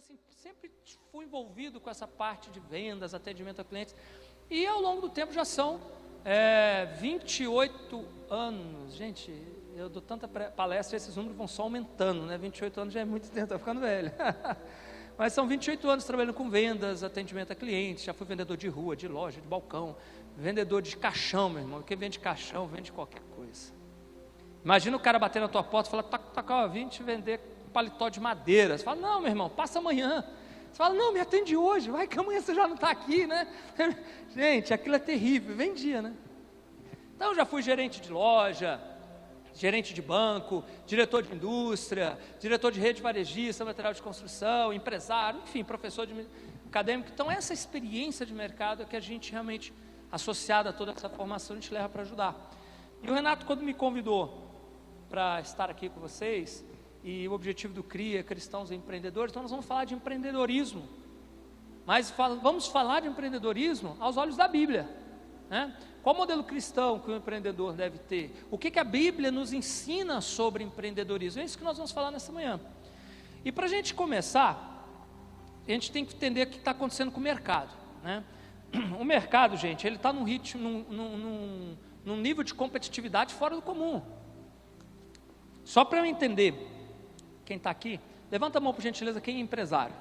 assim, sempre fui envolvido com essa parte de vendas, atendimento a clientes, e ao longo do tempo já são 28 anos, gente, eu dou tanta palestra, esses números vão só aumentando, né? 28 anos já é muito tempo, estou ficando velho. Mas são 28 anos trabalhando com vendas, atendimento a clientes, já fui vendedor de rua, de loja, de balcão, vendedor de caixão, meu irmão, quem vende caixão, vende qualquer coisa. Imagina o cara bater na tua porta e falar, tá, vim te vender paletó de madeira. Você fala, não, meu irmão, passa amanhã. Você fala, não, me atende hoje, vai que amanhã você já não está aqui, né? Gente, aquilo é terrível, vendia, né? Então, eu já fui gerente de loja, gerente de banco, diretor de indústria, diretor de rede varejista, material de construção, empresário, enfim, professor de acadêmico. Então, essa experiência de mercado é que a gente realmente, associada a toda essa formação, a gente leva para ajudar. E o Renato, quando me convidou para estar aqui com vocês, e o objetivo do CRIA, Cristãos e Empreendedores, então nós vamos falar de empreendedorismo, mas vamos falar de empreendedorismo aos olhos da Bíblia, né? Qual modelo cristão que o empreendedor deve ter? O que a Bíblia nos ensina sobre empreendedorismo? É isso que nós vamos falar nessa manhã. E para a gente começar, a gente tem que entender o que está acontecendo com o mercado, né? O mercado, gente, ele está num ritmo, num nível de competitividade fora do comum. Só para eu entender, quem está aqui, levanta a mão por gentileza, quem é empresário?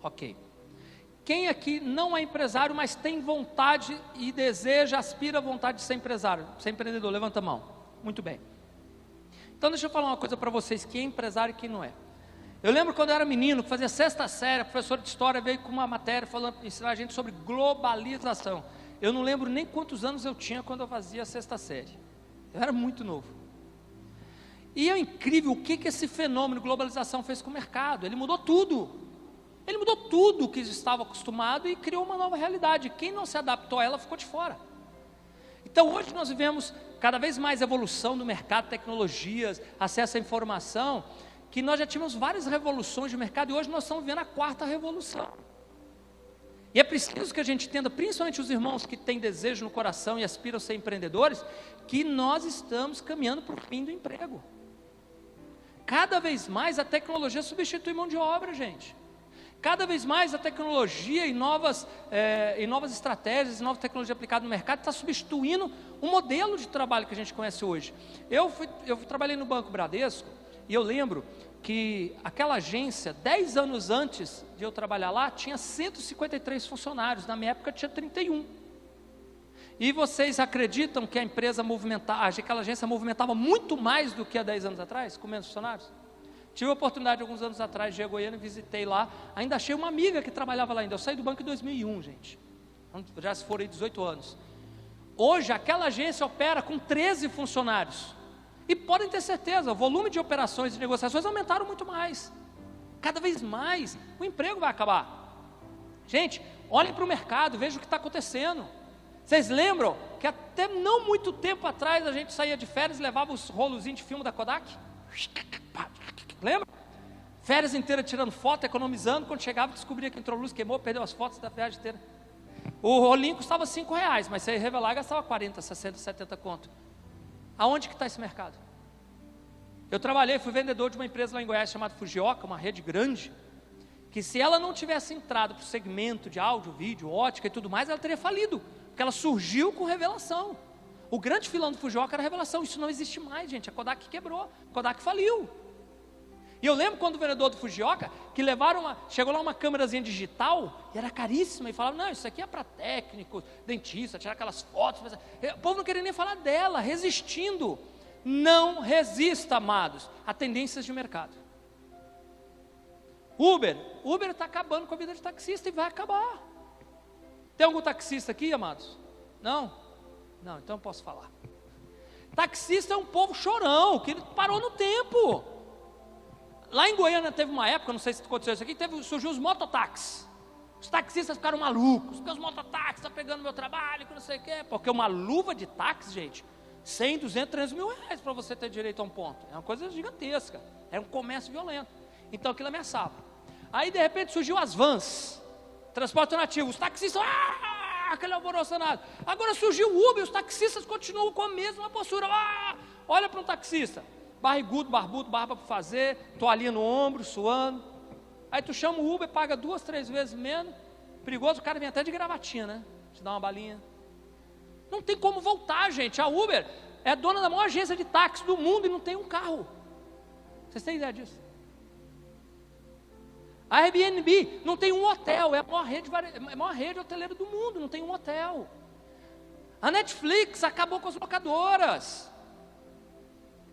Ok. Quem aqui não é empresário, mas tem vontade e deseja, aspira a vontade de ser empresário, ser empreendedor? Levanta a mão. Muito bem. Então deixa eu falar uma coisa para vocês, quem é empresário e quem não é. Eu lembro quando eu era menino, que fazia sexta série, a professora de história veio com uma matéria falando, ensinar a gente sobre globalização. Eu não lembro nem quantos anos eu tinha quando eu fazia a sexta série. Eu era muito novo. E é incrível o que esse fenômeno de globalização fez com o mercado. Ele mudou tudo. Ele mudou tudo o que estava acostumado e criou uma nova realidade. Quem não se adaptou a ela ficou de fora. Então hoje nós vivemos cada vez mais evolução do mercado, tecnologias, acesso à informação, que nós já tínhamos várias revoluções de mercado e hoje nós estamos vivendo a quarta revolução. E é preciso que a gente entenda, principalmente os irmãos que têm desejo no coração e aspiram a ser empreendedores, que nós estamos caminhando para o fim do emprego. Cada vez mais a tecnologia substitui mão de obra, gente. Cada vez mais a tecnologia e novas estratégias, e nova tecnologia aplicada no mercado está substituindo o modelo de trabalho que a gente conhece hoje. Eu trabalhei no Banco Bradesco e eu lembro que aquela agência, 10 anos antes de eu trabalhar lá, tinha 153 funcionários, na minha época tinha 31. E vocês acreditam que aquela agência movimentava muito mais do que há 10 anos atrás, com menos funcionários? Tive a oportunidade alguns anos atrás de ir a Goiânia, visitei lá, ainda achei uma amiga que trabalhava lá ainda. Eu saí do banco em 2001, gente, já se foram 18 anos. Hoje aquela agência opera com 13 funcionários. E podem ter certeza, o volume de operações e negociações aumentaram muito mais. Cada vez mais, o emprego vai acabar. Gente, olhem para o mercado, vejam o que está acontecendo. Vocês lembram que até não muito tempo atrás a gente saía de férias e levava os rolozinhos de filme da Kodak? Lembra? Férias inteiras tirando foto, economizando, quando chegava descobria que entrou luz, queimou, perdeu as fotos da viagem inteira. O rolinho custava R$5, mas se revelar gastava 40, 60, 70 conto. Aonde que está esse mercado? Eu trabalhei, fui vendedor de uma empresa lá em Goiás chamada Fujioka, uma rede grande, que se ela não tivesse entrado para o segmento de áudio, vídeo, ótica e tudo mais, ela teria falido, porque ela surgiu com revelação. O grande filão do Fujioka era revelação, isso não existe mais, gente, a Kodak quebrou, a Kodak faliu. E eu lembro quando o vendedor do Fujioka, que chegou lá uma câmerazinha digital, e era caríssima, e falava, não, isso aqui é para técnico, dentista, tirar aquelas fotos, o povo não queria nem falar dela, resistindo. Não resista, amados, a tendências de mercado. Uber está acabando com a vida de taxista e vai acabar. Tem algum taxista aqui, amados? Não? Não, então eu posso falar. Taxista é um povo chorão, que parou no tempo. Lá em Goiânia teve uma época, não sei se aconteceu isso aqui, surgiu os mototáxis. Os taxistas ficaram malucos, porque os mototáxis estão pegando meu trabalho, que não sei o quê. Porque uma luva de táxi, gente, 100, 200, 300 mil reais para você ter direito a um ponto. É uma coisa gigantesca, é um comércio violento. Então aquilo ameaçava. Aí de repente surgiu as vans, transporte alternativo, os taxistas, aquele alvoroço danado. Agora surgiu o Uber, os taxistas continuam com a mesma postura. Olha para um taxista, barrigudo, barbudo, barba para fazer, toalhinha no ombro, suando. Aí tu chama o Uber, paga 2, 3 vezes menos, perigoso, o cara vem até de gravatinha, né? Te dá uma balinha. Não tem como voltar, gente. A Uber é dona da maior agência de táxi do mundo e não tem um carro. Vocês têm ideia disso? A Airbnb não tem um hotel, é a maior rede hoteleira do mundo, não tem um hotel. A Netflix acabou com as locadoras.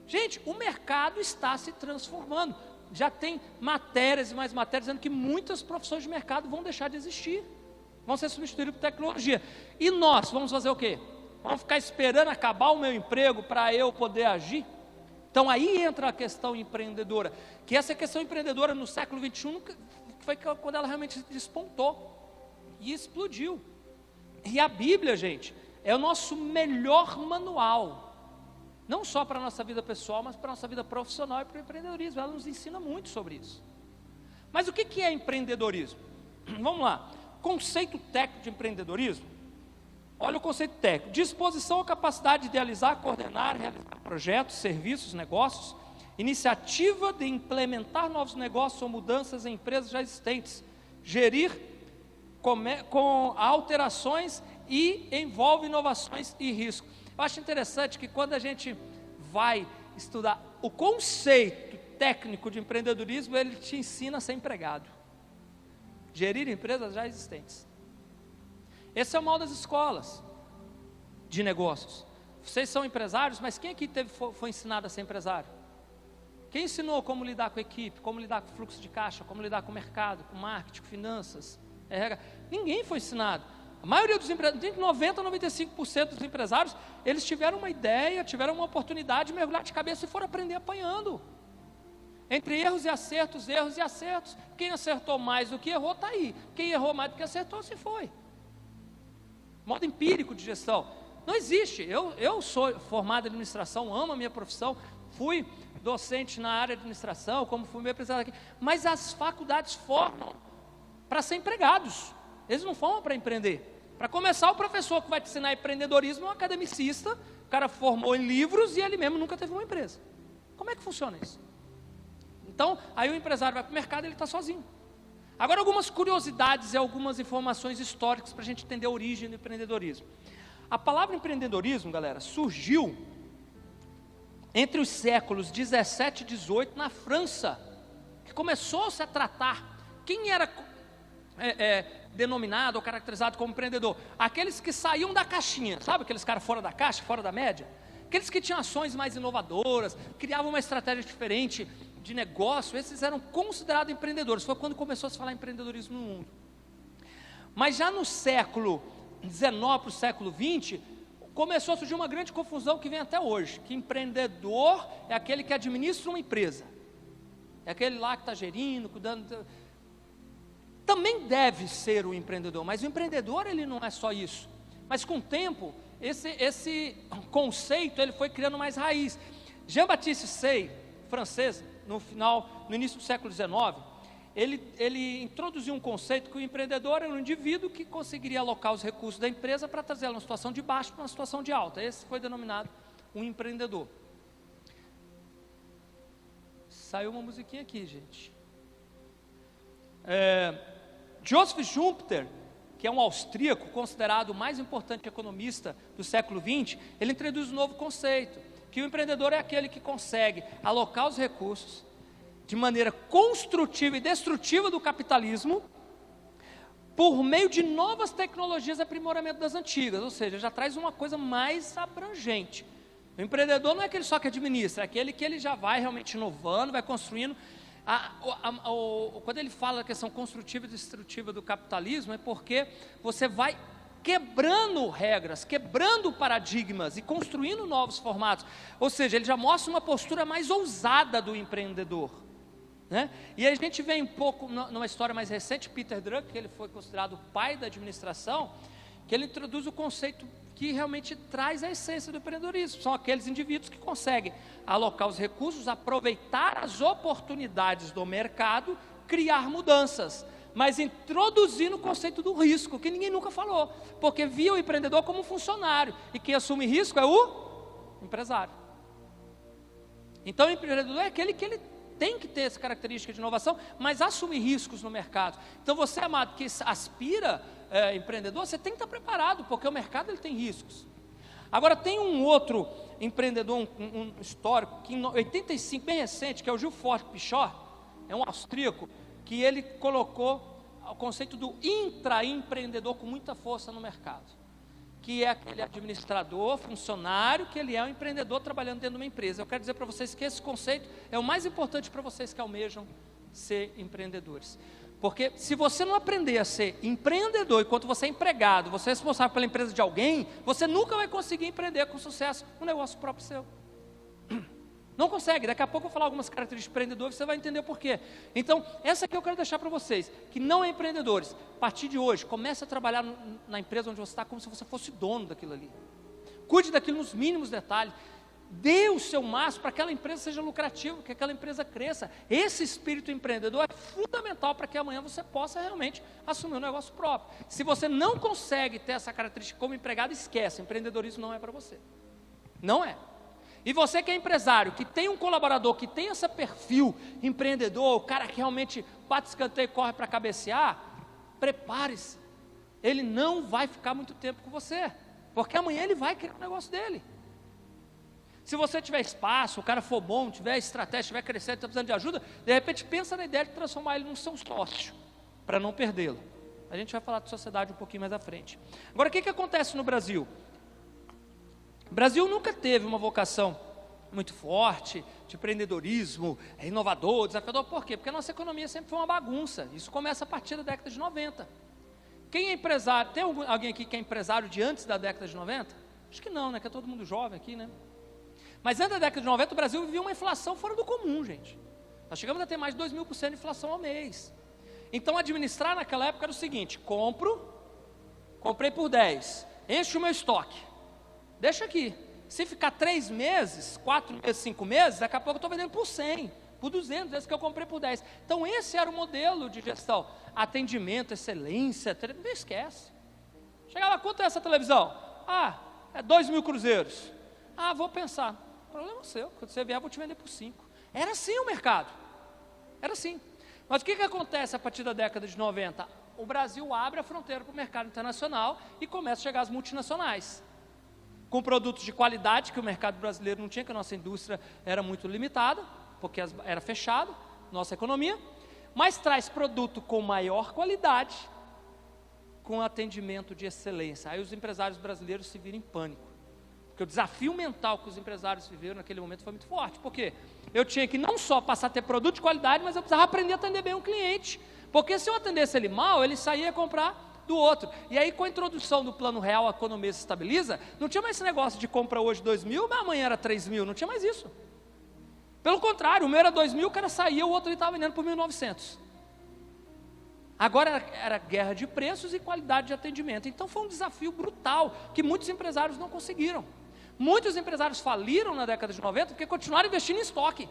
Gente, o mercado está se transformando. Já tem matérias e mais matérias dizendo que muitas profissões de mercado vão deixar de existir, vão ser substituídas por tecnologia. E nós vamos fazer o quê? Vamos ficar esperando acabar o meu emprego para eu poder agir? Então aí entra a questão empreendedora, que essa questão empreendedora no século XXI foi quando ela realmente despontou e explodiu. E a Bíblia, gente, é o nosso melhor manual, não só para a nossa vida pessoal, mas para a nossa vida profissional e para o empreendedorismo. Ela nos ensina muito sobre isso. Mas o que é empreendedorismo? Vamos lá, conceito técnico de empreendedorismo. Olha o conceito técnico: disposição ou capacidade de idealizar, coordenar, realizar projetos, serviços, negócios, iniciativa de implementar novos negócios ou mudanças em empresas já existentes, gerir com alterações e envolve inovações e risco. Eu acho interessante que quando a gente vai estudar o conceito técnico de empreendedorismo, ele te ensina a ser empregado, gerir empresas já existentes. Esse é o mal das escolas de negócios. Vocês são empresários, mas quem aqui foi ensinado a ser empresário? Quem ensinou como lidar com a equipe, como lidar com o fluxo de caixa, como lidar com o mercado, com marketing, com finanças, RH? Ninguém foi ensinado. A maioria dos empresários, 90% a 95% dos empresários, eles tiveram uma ideia, tiveram uma oportunidade de mergulhar de cabeça e foram aprender apanhando. Entre erros e acertos. Quem acertou mais do que errou, está aí. Quem errou mais do que acertou, se foi. Modo empírico de gestão. Não existe. Eu sou formado em administração, amo a minha profissão, fui docente na área de administração, como fui meu empresário aqui, mas as faculdades formam para ser empregados, eles não formam para empreender. Para começar, o professor que vai te ensinar empreendedorismo é um academicista, o cara formou em livros e ele mesmo nunca teve uma empresa. Como é que funciona isso? Então, aí o empresário vai para o mercado e ele está sozinho. Agora, algumas curiosidades e algumas informações históricas para a gente entender a origem do empreendedorismo. A palavra empreendedorismo, galera, surgiu entre os séculos 17 e 18 na França, que começou-se a tratar quem era denominado ou caracterizado como empreendedor. Aqueles que saíam da caixinha, sabe aqueles caras fora da caixa, fora da média? Aqueles que tinham ações mais inovadoras, criavam uma estratégia diferente de negócio, esses eram considerados empreendedores. Foi quando começou a se falar em empreendedorismo no mundo. Mas já no século XIX para o século XX, começou a surgir uma grande confusão que vem até hoje, que empreendedor é aquele que administra uma empresa, é aquele lá que está gerindo, cuidando. Também deve ser o empreendedor, mas o empreendedor ele não é só isso. Mas com o tempo, esse conceito ele foi criando mais raiz. Jean-Baptiste Say, francês, no início do século XIX, ele introduziu um conceito que o empreendedor era um indivíduo que conseguiria alocar os recursos da empresa para trazê-la numa situação de baixo para uma situação de alta. Esse foi denominado um empreendedor. Saiu uma musiquinha aqui, gente. Joseph Schumpeter, que é um austríaco considerado o mais importante economista do século XX, ele introduz um novo conceito, que o empreendedor é aquele que consegue alocar os recursos de maneira construtiva e destrutiva do capitalismo, por meio de novas tecnologias e aprimoramento das antigas, ou seja, já traz uma coisa mais abrangente. O empreendedor não é aquele só que administra, é aquele que ele já vai realmente inovando, vai construindo. Quando ele fala da questão construtiva e destrutiva do capitalismo, é porque você vai quebrando regras, quebrando paradigmas e construindo novos formatos. Ou seja, ele já mostra uma postura mais ousada do empreendedor, né? E a gente vê um pouco, numa história mais recente, Peter Drucker, que ele foi considerado o pai da administração, que ele introduz o conceito que realmente traz a essência do empreendedorismo. São aqueles indivíduos que conseguem alocar os recursos, aproveitar as oportunidades do mercado, criar mudanças, mas introduzindo o conceito do risco, que ninguém nunca falou, porque via o empreendedor como um funcionário, e quem assume risco é o empresário. Então o empreendedor é aquele que ele tem que ter essa característica de inovação, mas assumir riscos no mercado. Então você, amado, que aspira empreendedor, você tem que estar preparado, porque o mercado ele tem riscos. Agora tem um outro empreendedor, um histórico, que em 85, bem recente, que é o Gilford Pichot, é um austríaco, que ele colocou o conceito do intraempreendedor com muita força no mercado, que é aquele administrador, funcionário, que ele é um empreendedor trabalhando dentro de uma empresa. Eu quero dizer para vocês que esse conceito é o mais importante para vocês que almejam ser empreendedores. Porque se você não aprender a ser empreendedor enquanto você é empregado, você é responsável pela empresa de alguém, você nunca vai conseguir empreender com sucesso um negócio próprio seu. Não consegue. Daqui a pouco eu vou falar algumas características de empreendedor, você vai entender o porquê. Então, essa aqui eu quero deixar para vocês, que não é empreendedores. A partir de hoje, comece a trabalhar na empresa onde você está como se você fosse dono daquilo ali. Cuide daquilo nos mínimos detalhes. Dê o seu máximo para que aquela empresa seja lucrativa, que aquela empresa cresça. Esse espírito empreendedor é fundamental para que amanhã você possa realmente assumir um negócio próprio. Se você não consegue ter essa característica como empregado, esquece, empreendedorismo não é para você. Não é. E você que é empresário, que tem um colaborador, que tem esse perfil empreendedor, o cara que realmente bate escanteio e corre para cabecear, prepare-se. Ele não vai ficar muito tempo com você, porque amanhã ele vai criar o negócio dele. Se você tiver espaço, o cara for bom, tiver estratégia, estiver crescendo, está precisando de ajuda, de repente pensa na ideia de transformar ele num seu sócio, para não perdê-lo. A gente vai falar de sociedade um pouquinho mais à frente. Agora, o que acontece no Brasil? O Brasil nunca teve uma vocação muito forte de empreendedorismo, inovador, desafiador. Por quê? Porque a nossa economia sempre foi uma bagunça. Isso começa a partir da década de 90. Quem é empresário? Tem alguém aqui que é empresário de antes da década de 90? Acho que não, né? Que é todo mundo jovem aqui, né? Mas antes da década de 90, o Brasil vivia uma inflação fora do comum, gente. Nós chegamos a ter mais de 2.000% de inflação ao mês. Então, administrar naquela época era o seguinte: comprei por 10, enche o meu estoque, deixa aqui. Se ficar 3 meses, 4 meses, 5 meses, daqui a pouco eu estou vendendo por 100, por 200, esse que eu comprei por 10. Então, esse era o modelo de gestão. Atendimento, excelência, não esquece. Chegava, quanto é essa televisão? É 2.000 cruzeiros. Vou pensar. Problema seu, quando você vier eu vou te vender por 5. Era assim o mercado, era assim. Mas o que acontece a partir da década de 90? O Brasil abre a fronteira para o mercado internacional e começa a chegar as multinacionais, com produtos de qualidade que o mercado brasileiro não tinha, que a nossa indústria era muito limitada, porque era fechada, nossa economia, mas traz produto com maior qualidade, com atendimento de excelência. Aí os empresários brasileiros se viram em pânico. Porque o desafio mental que os empresários viveram naquele momento foi muito forte. Por quê? Eu tinha que não só passar a ter produto de qualidade, mas eu precisava aprender a atender bem o cliente. Porque se eu atendesse ele mal, ele saía a comprar do outro. E aí, com a introdução do Plano Real, a economia se estabiliza, não tinha mais esse negócio de compra hoje 2.000, mas amanhã era 3.000, não tinha mais isso. Pelo contrário, o meu era 2.000, o cara saía, o outro estava vendendo por 1.900. Agora era guerra de preços e qualidade de atendimento. Então foi um desafio brutal, que muitos empresários não conseguiram. Muitos empresários faliram na década de 90 porque continuaram investindo em estoque,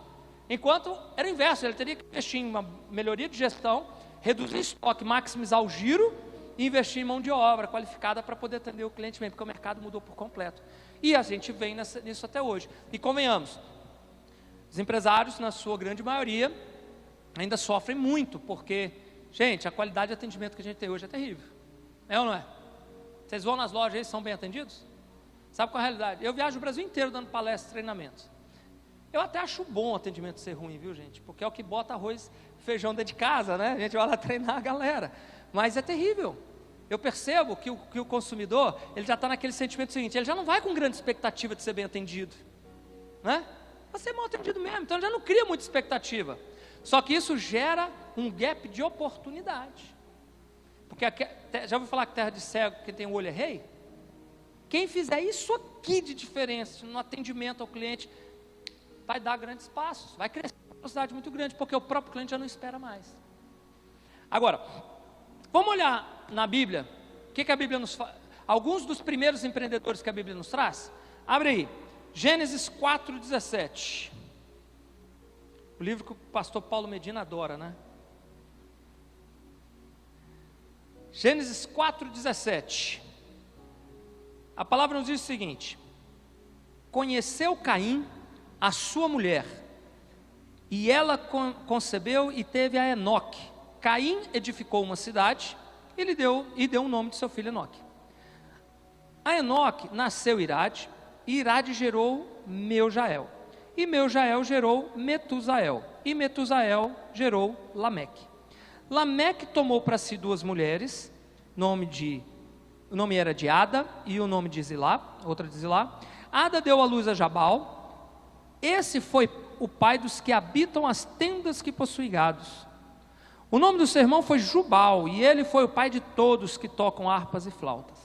enquanto era o inverso, ele teria que investir em uma melhoria de gestão, reduzir estoque, maximizar o giro e investir em mão de obra qualificada para poder atender o cliente bem, porque o mercado mudou por completo. E a gente vem nisso até hoje. E convenhamos, os empresários, na sua grande maioria, ainda sofrem muito, porque, gente, a qualidade de atendimento que a gente tem hoje é terrível. É ou não é? Vocês vão nas lojas e são bem atendidos? Sabe qual é a realidade? Eu viajo o Brasil inteiro dando palestras, treinamentos. Eu até acho bom o atendimento ser ruim, viu, gente? Porque é o que bota arroz e feijão dentro de casa, né? A gente vai lá treinar a galera. Mas é terrível. Eu percebo que o consumidor, ele já está naquele sentimento seguinte, ele já não vai com grande expectativa de ser bem atendido, né? Vai ser mal atendido mesmo, então ele já não cria muita expectativa. Só que isso gera um gap de oportunidade. Porque já ouviu falar que terra de cego, quem tem o olho é rei? Quem fizer isso aqui de diferença no atendimento ao cliente, vai dar grandes passos, vai crescer uma velocidade muito grande, porque o próprio cliente já não espera mais. Agora, vamos olhar na Bíblia, o que a Bíblia nos fala, alguns dos primeiros empreendedores que a Bíblia nos traz. Abre aí, Gênesis 4:17, o livro que o pastor Paulo Medina adora, né? Gênesis 4:17. A palavra nos diz o seguinte: conheceu Caim, a sua mulher, E ela concebeu e teve a Enoque. Caim edificou uma cidade e deu o nome de seu filho Enoque. A Enoque nasceu Irade, e Irade gerou Meujael. E Meujael gerou Metusael, e Metusael gerou Lameque. Lameque tomou para si 2 mulheres, o nome era de Ada e o nome de Zilá, outra de Zilá. Ada deu à luz a Jabal. Esse foi o pai dos que habitam as tendas que possuem gados. O nome do seu irmão foi Jubal, e ele foi o pai de todos que tocam harpas e flautas.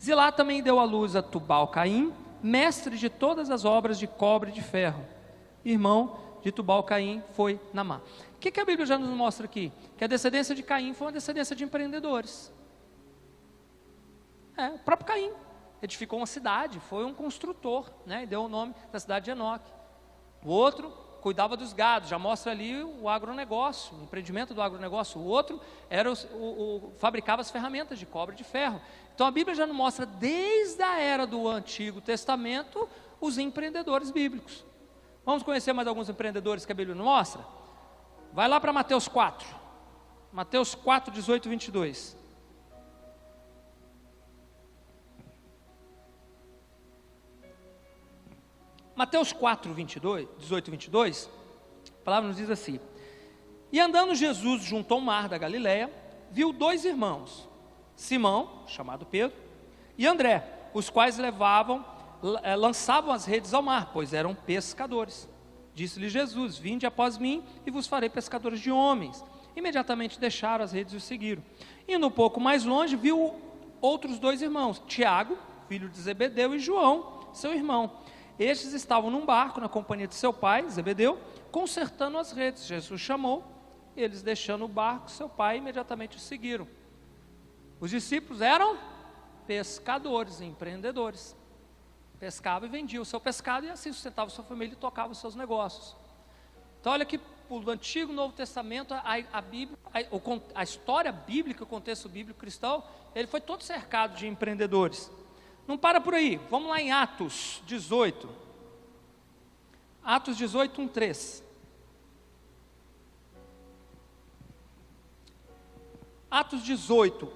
Zilá também deu à luz a Tubal-Caim, mestre de todas as obras de cobre e de ferro. Irmão de Tubal-Caim foi Naamá. O que a Bíblia já nos mostra aqui? Que a descendência de Caim foi uma descendência de empreendedores. O próprio Caim edificou uma cidade, foi um construtor, né, e deu o nome da cidade de Enoque. O outro cuidava dos gados, já mostra ali o agronegócio, o empreendimento do agronegócio. O outro era fabricava as ferramentas de cobre e de ferro. Então a Bíblia já nos mostra desde a era do Antigo Testamento os empreendedores bíblicos. Vamos conhecer mais alguns empreendedores que a Bíblia nos mostra? Vai lá para Mateus 4. Mateus 4, 18 e 22. Mateus 4, 18 e 22, a palavra nos diz assim: E andando Jesus junto ao mar da Galileia, viu 2 irmãos, Simão, chamado Pedro, e André, os quais lançavam as redes ao mar, pois eram pescadores. Disse-lhe Jesus: Vinde após mim, e vos farei pescadores de homens. Imediatamente deixaram as redes e o seguiram. Indo um pouco mais longe, viu outros 2 irmãos, Tiago, filho de Zebedeu, e João, seu irmão. Estes estavam num barco na companhia de seu pai, Zebedeu, consertando as redes. Jesus chamou, eles deixando o barco, seu pai, imediatamente o seguiram. Os discípulos eram pescadores, empreendedores. Pescavam e vendiam o seu pescado e assim sustentavam sua família e tocavam os seus negócios. Então olha que o Antigo e Novo Testamento, a Bíblia, a história bíblica, o contexto bíblico cristão, ele foi todo cercado de empreendedores. Não para por aí, vamos lá em Atos 18. Atos 18, 1, 3. Atos 18,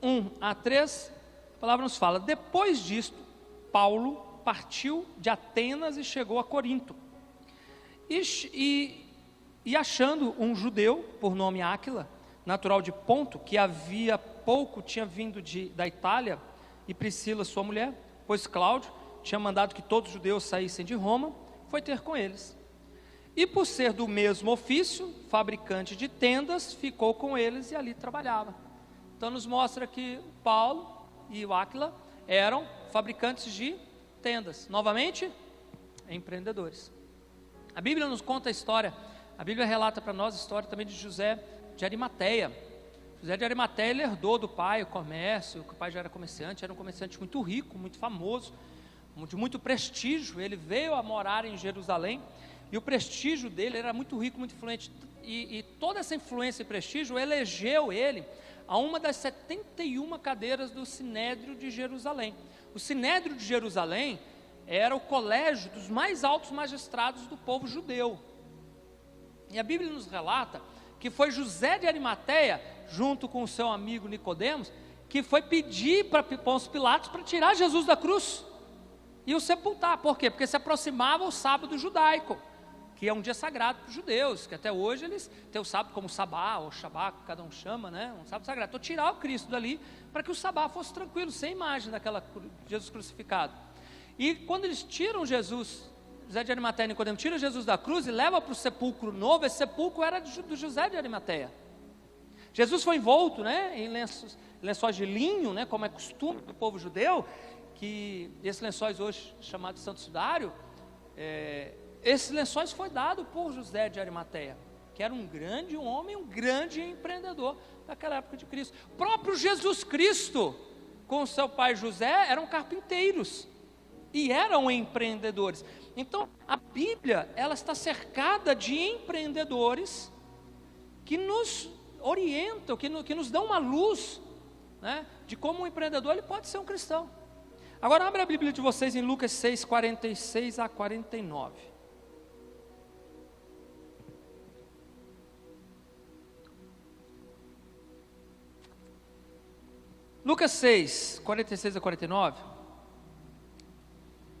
1 a 3, a palavra nos fala: Depois disto, Paulo partiu de Atenas e chegou a Corinto. E achando um judeu, por nome Áquila, natural de Ponto, que havia pouco tinha vindo da Itália, e Priscila, sua mulher, pois Cláudio tinha mandado que todos os judeus saíssem de Roma, foi ter com eles. E por ser do mesmo ofício, fabricante de tendas, ficou com eles e ali trabalhava. Então nos mostra que Paulo e o Áquila eram fabricantes de tendas. Novamente, empreendedores. A Bíblia nos conta a história, a Bíblia relata para nós a história também de José de Arimateia. José de Arimateia, ele herdou do pai o comércio, que o pai já era um comerciante muito rico, muito famoso, de muito prestígio. Ele veio a morar em Jerusalém, e o prestígio dele era muito rico, muito influente, e toda essa influência e prestígio elegeu ele a uma das 71 cadeiras do Sinédrio de Jerusalém. O Sinédrio de Jerusalém era o colégio dos mais altos magistrados do povo judeu, e a Bíblia nos relata que foi José de Arimateia, junto com o seu amigo Nicodemos, que foi pedir para Pôncio Pilatos para tirar Jesus da cruz e o sepultar. Por quê? Porque se aproximava o sábado judaico, que é um dia sagrado para os judeus, que até hoje eles têm o sábado como sabá, ou shabá, que cada um chama, né? Um sábado sagrado. Então tirar o Cristo dali, para que o sabá fosse tranquilo, sem imagem daquela Jesus crucificado. E quando eles tiram Jesus, José de Arimateia e Nicodemo tiram Jesus da cruz e levam para o sepulcro novo, esse sepulcro era do José de Arimateia. Jesus foi envolto, né, em lençóis de linho, né, como é costume do povo judeu, que esses lençóis hoje chamados Santo Sudário, esses lençóis foi dado por José de Arimateia, que era um grande homem, um grande empreendedor daquela época de Cristo. O próprio Jesus Cristo, com seu pai José, eram carpinteiros e eram empreendedores. Então a Bíblia, ela está cercada de empreendedores que nos orientam, que nos dão uma luz, né, de como um empreendedor ele pode ser um cristão. Agora abre a Bíblia de vocês em Lucas 6, 46 a 49. Lucas 6, 46 a 49,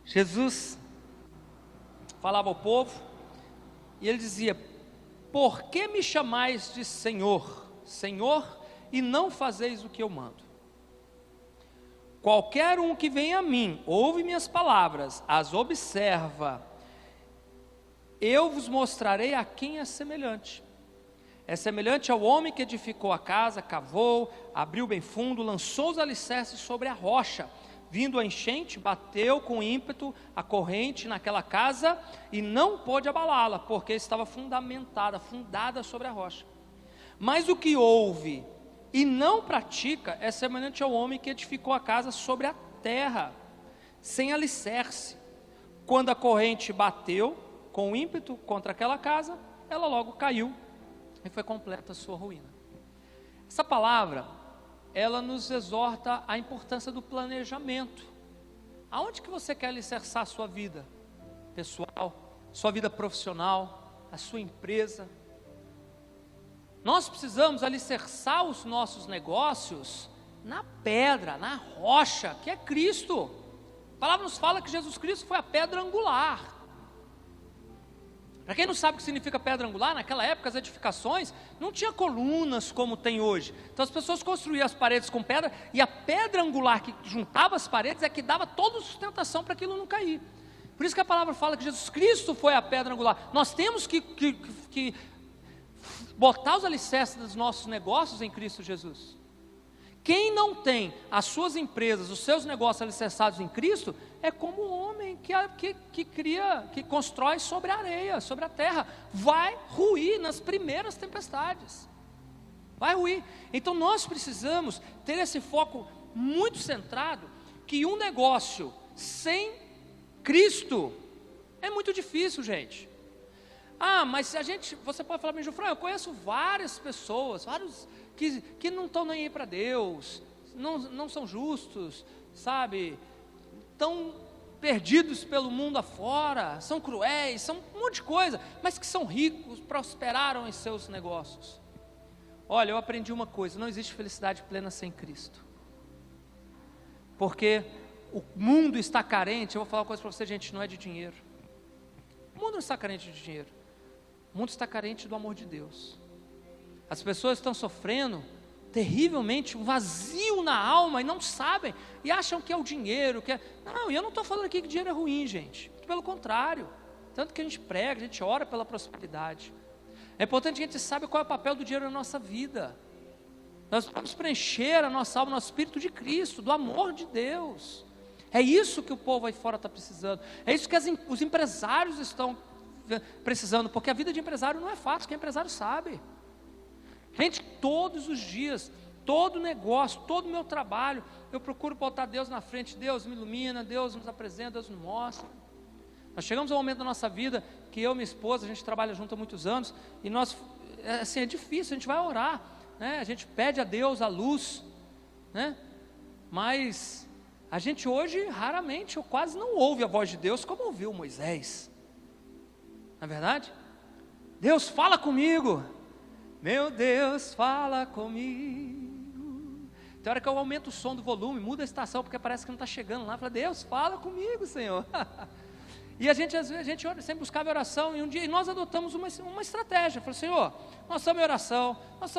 Jesus falava ao povo, e ele dizia: por que me chamais de Senhor, Senhor, e não fazeis o que eu mando? Qualquer um que vem a mim, ouve minhas palavras, as observa, eu vos mostrarei a quem é semelhante. É semelhante ao homem que edificou a casa, cavou, abriu bem fundo, lançou os alicerces sobre a rocha. Vindo a enchente, bateu com ímpeto a corrente naquela casa e não pôde abalá-la, porque estava fundada sobre a rocha. Mas o que ouve e não pratica é semelhante ao homem que edificou a casa sobre a terra, sem alicerce. Quando a corrente bateu com ímpeto contra aquela casa, ela logo caiu e foi completa a sua ruína. Essa palavra, ela nos exorta à importância do planejamento. Aonde que você quer alicerçar a sua vida pessoal, sua vida profissional, a sua empresa? Nós precisamos alicerçar os nossos negócios na pedra, na rocha, que é Cristo. A palavra nos fala que Jesus Cristo foi a pedra angular. Para quem não sabe o que significa pedra angular, naquela época as edificações não tinha colunas como tem hoje. Então as pessoas construíam as paredes com pedra, e a pedra angular que juntava as paredes é que dava toda a sustentação para aquilo não cair. Por isso que a palavra fala que Jesus Cristo foi a pedra angular. Nós temos que botar os alicerces dos nossos negócios em Cristo Jesus. Quem não tem as suas empresas, os seus negócios alicerçados em Cristo, é como um homem que constrói sobre a areia, sobre a terra. Vai ruir nas primeiras tempestades. Vai ruir. Então nós precisamos ter esse foco muito centrado, que um negócio sem Cristo é muito difícil, gente. Ah, mas se você pode falar para mim, Jufrão, eu conheço várias pessoas, vários que não estão nem aí para Deus, não são justos, sabe, estão perdidos pelo mundo afora, são cruéis, são um monte de coisa, mas que são ricos, prosperaram em seus negócios. Olha, eu aprendi uma coisa: não existe felicidade plena sem Cristo, porque o mundo está carente. Eu vou falar uma coisa para você, gente, não é de dinheiro. O mundo não está carente de dinheiro, o mundo está carente do amor de Deus. As pessoas estão sofrendo terrivelmente, um vazio na alma, e não sabem, e acham que é o dinheiro, Não, e eu não estou falando aqui que dinheiro é ruim, gente, pelo contrário, tanto que a gente prega, a gente ora pela prosperidade. É importante que a gente saiba qual é o papel do dinheiro na nossa vida. Nós vamos preencher a nossa alma, nosso espírito de Cristo, do amor de Deus. É isso que o povo aí fora está precisando, é isso que os empresários estão precisando, porque a vida de empresário não é fácil, quem é empresário sabe. Gente, todos os dias, todo negócio, todo o meu trabalho, eu procuro botar Deus na frente. Deus me ilumina, Deus nos apresenta, Deus nos mostra. Nós chegamos a um momento da nossa vida que eu e minha esposa, a gente trabalha junto há muitos anos, e nós, assim, é difícil, a gente vai orar, né? A gente pede a Deus a luz, né? Mas a gente hoje, raramente, ou quase não ouve a voz de Deus como ouviu Moisés. Não é verdade? Deus, fala comigo. Meu Deus, fala comigo. Tem hora que eu aumento o som do volume, muda a estação, porque parece que não está chegando lá. Fala, Deus, fala comigo, Senhor. E a gente sempre buscava oração, e um dia nós adotamos uma estratégia. Falei, Senhor, nós estamos em oração,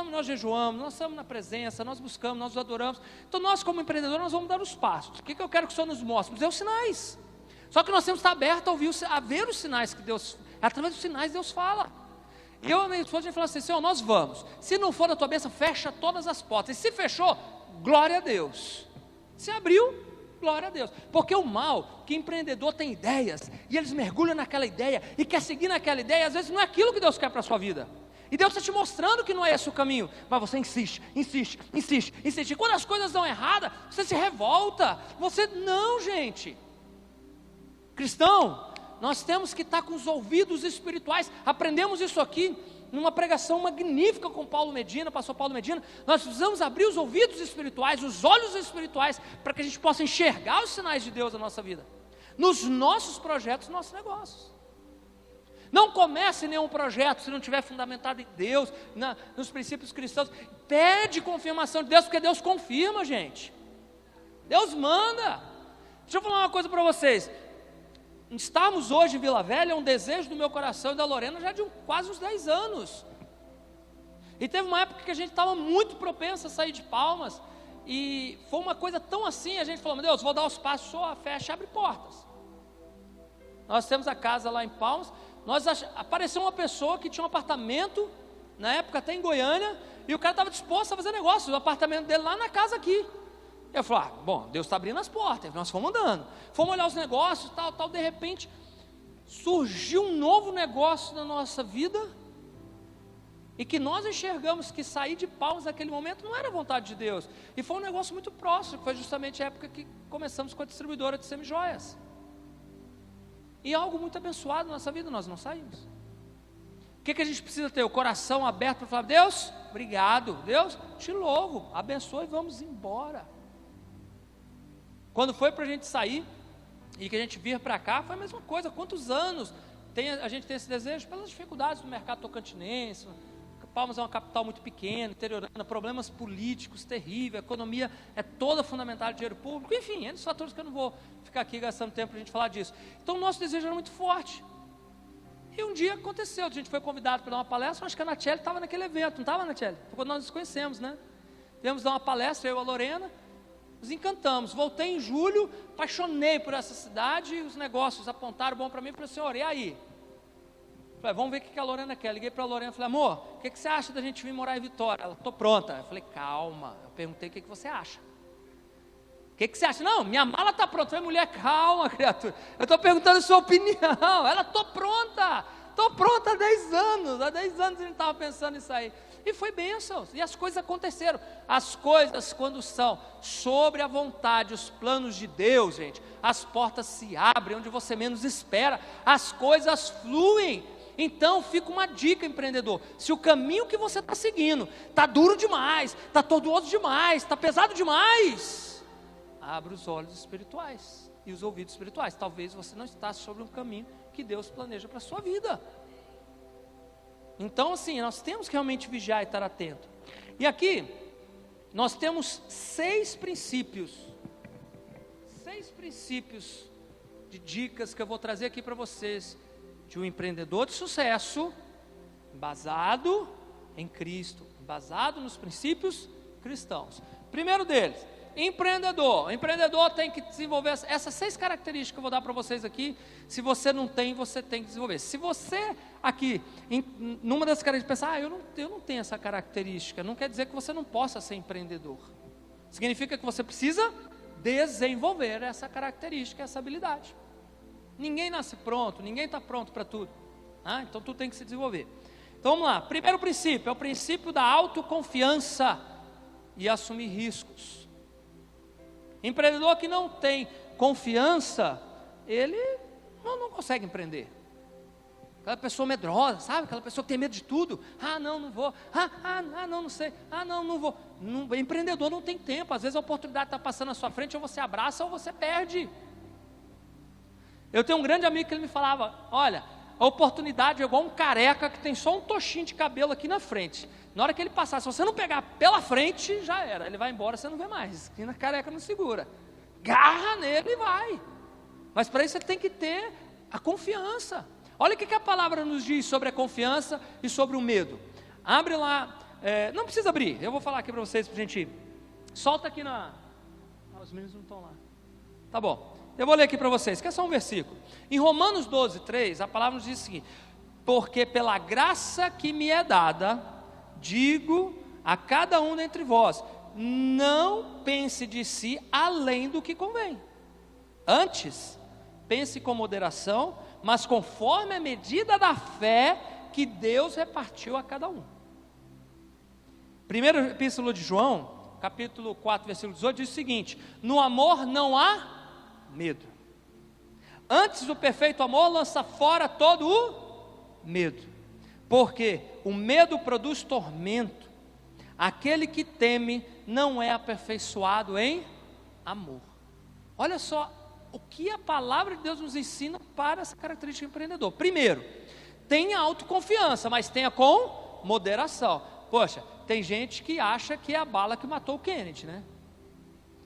nós jejuamos, nós estamos na presença, nós buscamos, nós adoramos. Então nós, como empreendedores, nós vamos dar os passos. O que eu quero que o Senhor nos mostre? Nos dê os sinais. Só que nós temos que estar abertos a ver os sinais que Deus, através dos sinais Deus fala. E eu e minha esposa, a gente falou assim, Senhor, nós vamos. Se não for da tua bênção, fecha todas as portas. E se fechou, glória a Deus. Se abriu, glória a Deus. Porque o mal, que empreendedor tem ideias, e eles mergulham naquela ideia, e quer seguir naquela ideia, às vezes não é aquilo que Deus quer para a sua vida. E Deus está te mostrando que não é esse o caminho. Mas você insiste. E quando as coisas dão errada, você se revolta. Não, gente. Cristão, nós temos que estar com os ouvidos espirituais. Aprendemos isso aqui numa pregação magnífica com Paulo Medina, pastor Paulo Medina. Nós precisamos abrir os ouvidos espirituais, os olhos espirituais, para que a gente possa enxergar os sinais de Deus na nossa vida, nos nossos projetos, nos nossos negócios. Não comece nenhum projeto se não estiver fundamentado em Deus, nos princípios cristãos. Pede confirmação de Deus, porque Deus confirma, gente. Deus manda. Deixa eu falar uma coisa para vocês. Estarmos hoje em Vila Velha é um desejo do meu coração e da Lorena já de quase uns 10 anos. E teve uma época que a gente estava muito propenso a sair de Palmas, e foi uma coisa tão assim, a gente falou, meu Deus, vou dar os passos, só fecha, abre portas. Nós temos a casa lá em Palmas, apareceu uma pessoa que tinha um apartamento, na época até em Goiânia, e o cara estava disposto a fazer negócio, o apartamento dele lá na casa aqui. Eu falei, bom, Deus está abrindo as portas, nós fomos andando, fomos olhar os negócios, tal, de repente, surgiu um novo negócio na nossa vida, e que nós enxergamos que sair de Palmas naquele momento não era vontade de Deus, e foi um negócio muito próximo, que foi justamente a época que começamos com a distribuidora de semijoias, e algo muito abençoado na nossa vida, nós não saímos. O que a gente precisa ter? O coração aberto para falar, Deus, obrigado, Deus, te louvo, abençoe e vamos embora. Quando foi para a gente sair, e que a gente vir para cá, foi a mesma coisa. Quantos anos a gente tem esse desejo? Pelas dificuldades do mercado tocantinense. Palmas é uma capital muito pequena, interiorana, problemas políticos terríveis, a economia é toda fundamentada em dinheiro público, enfim, esses fatores que eu não vou ficar aqui gastando tempo para a gente falar disso. Então o nosso desejo era muito forte. E um dia aconteceu, a gente foi convidado para dar uma palestra, acho que a Nachelle estava naquele evento, não estava, Nachelle? Foi quando nós nos conhecemos, né? Viemos dar uma palestra, eu e a Lorena, nos encantamos, voltei em julho, apaixonei por essa cidade, os negócios apontaram bom para mim, falei, senhor, e aí? Falei, vamos ver o que a Lorena quer. Liguei para a Lorena, falei, amor, o que você acha da gente vir morar em Vitória? Ela, estou pronta. Eu falei, calma, eu perguntei o que você acha. O que você acha? Não, minha mala está pronta. Eu falei, mulher, calma, criatura, eu estou perguntando a sua opinião. Ela, estou pronta há 10 anos, a gente estava pensando em sair. E foi bênção, e as coisas aconteceram. As coisas, quando são sobre a vontade, os planos de Deus, gente, as portas se abrem onde você menos espera, as coisas fluem. Então fica uma dica, empreendedor, se o caminho que você está seguindo está duro demais, está tortuoso demais, está pesado demais, abra os olhos espirituais e os ouvidos espirituais. Talvez você não está sobre um caminho que Deus planeja para a sua vida. Então assim, nós temos que realmente vigiar e estar atento. E aqui, nós temos 6 princípios de dicas que eu vou trazer aqui para vocês, de um empreendedor de sucesso, embasado em Cristo, embasado nos princípios cristãos. Primeiro deles, empreendedor. O empreendedor tem que desenvolver essas 6 características que eu vou dar para vocês aqui. Se você não tem, você tem que desenvolver. Se você aqui, numa dessas características, pensar, eu não tenho essa característica, não quer dizer que você não possa ser empreendedor. Significa que você precisa desenvolver essa característica, essa habilidade. Ninguém nasce pronto, ninguém está pronto para tudo. Então tudo tem que se desenvolver. Então vamos lá, primeiro princípio, é o princípio da autoconfiança e assumir riscos. Empreendedor que não tem confiança, ele não consegue empreender. Aquela pessoa medrosa, sabe? Aquela pessoa que tem medo de tudo. Não vou. Não sei. Não vou. Empreendedor não tem tempo. Às vezes a oportunidade está passando na sua frente, ou você abraça ou você perde. Eu tenho um grande amigo que ele me falava, olha, a oportunidade é igual um careca que tem só um tochinho de cabelo aqui na frente. Na hora que ele passar, se você não pegar pela frente, já era. Ele vai embora, você não vê mais. E na careca não segura. Garra nele e vai. Mas para isso você tem que ter a confiança. Olha o que a palavra nos diz sobre a confiança e sobre o medo. Abre lá, não precisa abrir, eu vou falar aqui para vocês, para a gente ir. Solta aqui os meninos não estão lá. Tá bom, eu vou ler aqui para vocês, que é só um versículo. Em Romanos 12:3, a palavra nos diz o seguinte: porque pela graça que me é dada, digo a cada um dentre vós, não pense de si além do que convém. Antes, pense com moderação, mas conforme a medida da fé que Deus repartiu a cada um. Primeira epístola de João, capítulo 4, versículo 18, diz o seguinte: no amor não há medo. Antes, o perfeito amor lança fora todo o medo, porque o medo produz tormento. Aquele que teme não é aperfeiçoado em amor. Olha só o que a palavra de Deus nos ensina para essa característica empreendedor. Primeiro, tenha autoconfiança, mas tenha com moderação. Poxa, tem gente que acha que é a bala que matou o Kennedy, né?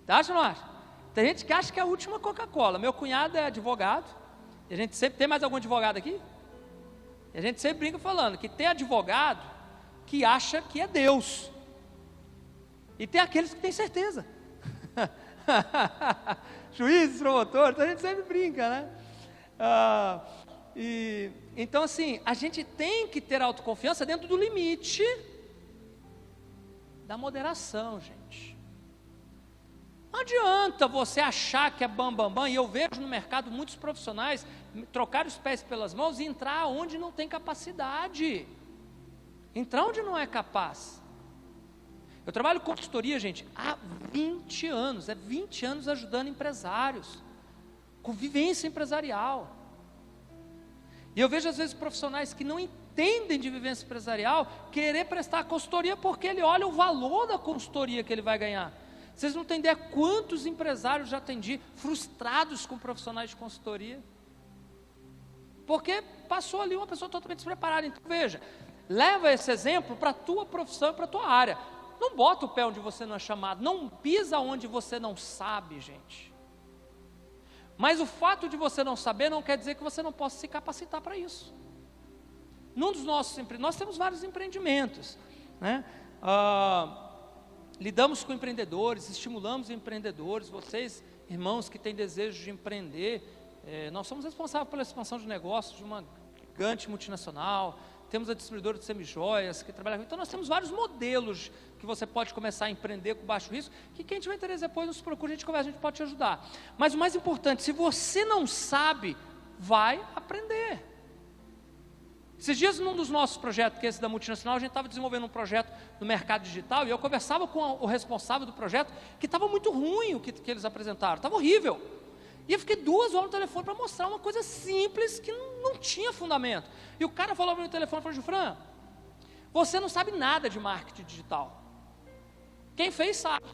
Acha ou não acha? Tem gente que acha que é a última Coca-Cola. Meu cunhado é advogado, e a gente sempre, tem mais algum advogado aqui? E a gente sempre brinca falando que tem advogado que acha que é Deus, e tem aqueles que têm certeza. Juízes, promotores, então a gente sempre brinca, né? Então assim, a gente tem que ter autoconfiança dentro do limite da moderação, gente. Não adianta você achar que é bam, e eu vejo no mercado muitos profissionais trocar os pés pelas mãos e entrar onde não tem capacidade, entrar onde não é capaz. Eu trabalho com consultoria, gente, há 20 anos, 20 anos ajudando empresários, com vivência empresarial. E eu vejo às vezes profissionais que não entendem de vivência empresarial, querer prestar consultoria porque ele olha o valor da consultoria que ele vai ganhar. Vocês não têm ideia quantos empresários já atendi, frustrados com profissionais de consultoria, porque passou ali uma pessoa totalmente despreparada. Então veja, leva esse exemplo para a tua profissão, para a tua área. Não bota o pé onde você não é chamado, não pisa onde você não sabe, gente. Mas o fato de você não saber não quer dizer que você não possa se capacitar para isso. Nós temos vários empreendimentos, né? Lidamos com empreendedores, estimulamos empreendedores. Vocês, irmãos que têm desejo de empreender, nós somos responsáveis pela expansão de negócios de uma gigante multinacional. Temos a distribuidora de semijoias que trabalha. Então nós temos vários modelos que você pode começar a empreender com baixo risco, que quem tiver interesse depois nos procura, a gente conversa, a gente pode te ajudar. Mas o mais importante, se você não sabe, vai aprender. Esses dias, num dos nossos projetos, que é esse da multinacional, a gente estava desenvolvendo um projeto no mercado digital, e eu conversava com o responsável do projeto, que estava muito ruim o que eles apresentaram, estava horrível. E eu fiquei 2 horas no telefone para mostrar uma coisa simples, que não tinha fundamento. E o cara falou no telefone, falou: Gilfran, você não sabe nada de marketing digital. Quem fez sabe.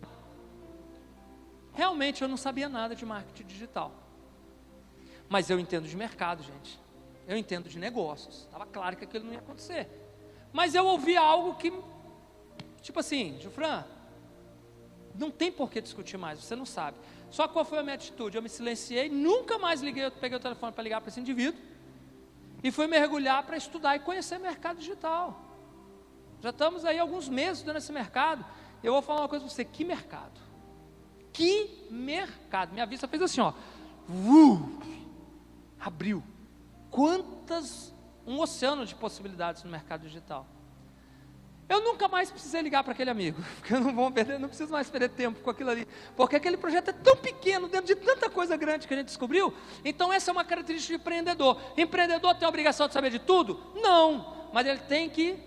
Realmente eu não sabia nada de marketing digital. Mas eu entendo de mercado, gente. Eu entendo de negócios, estava claro que aquilo não ia acontecer. Mas eu ouvi algo que, tipo assim, Gilfran, não tem por que discutir mais, você não sabe. Só que qual foi a minha atitude? Eu me silenciei, nunca mais liguei, eu peguei o telefone para ligar para esse indivíduo, e fui mergulhar para estudar e conhecer mercado digital. Já estamos aí alguns meses estudando esse mercado. Eu vou falar uma coisa para você: que mercado? Que mercado? Minha vista fez assim, ó, abriu. Um oceano de possibilidades no mercado digital. Eu nunca mais precisei ligar para aquele amigo, porque eu não preciso mais perder tempo com aquilo ali, porque aquele projeto é tão pequeno, dentro de tanta coisa grande que a gente descobriu. Então essa é uma característica de empreendedor. Empreendedor tem a obrigação de saber de tudo? Não, mas ele tem que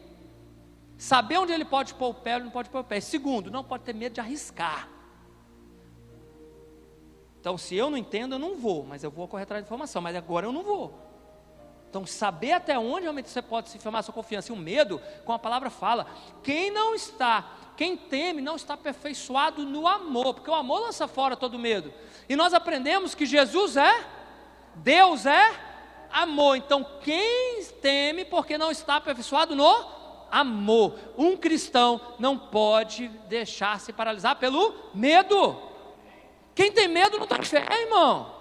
saber onde ele pode pôr o pé e não pode pôr o pé. Segundo, não pode ter medo de arriscar. Então se eu não entendo, eu não vou, mas eu vou correr atrás de informação, mas agora eu não vou. Então, saber até onde realmente você pode se firmar a sua confiança. E o medo, como a palavra fala, quem teme não está aperfeiçoado no amor, porque o amor lança fora todo medo. E nós aprendemos que Deus é amor. Então, quem teme porque não está aperfeiçoado no amor? Um cristão não pode deixar-se paralisar pelo medo. Quem tem medo não está de fé, irmão.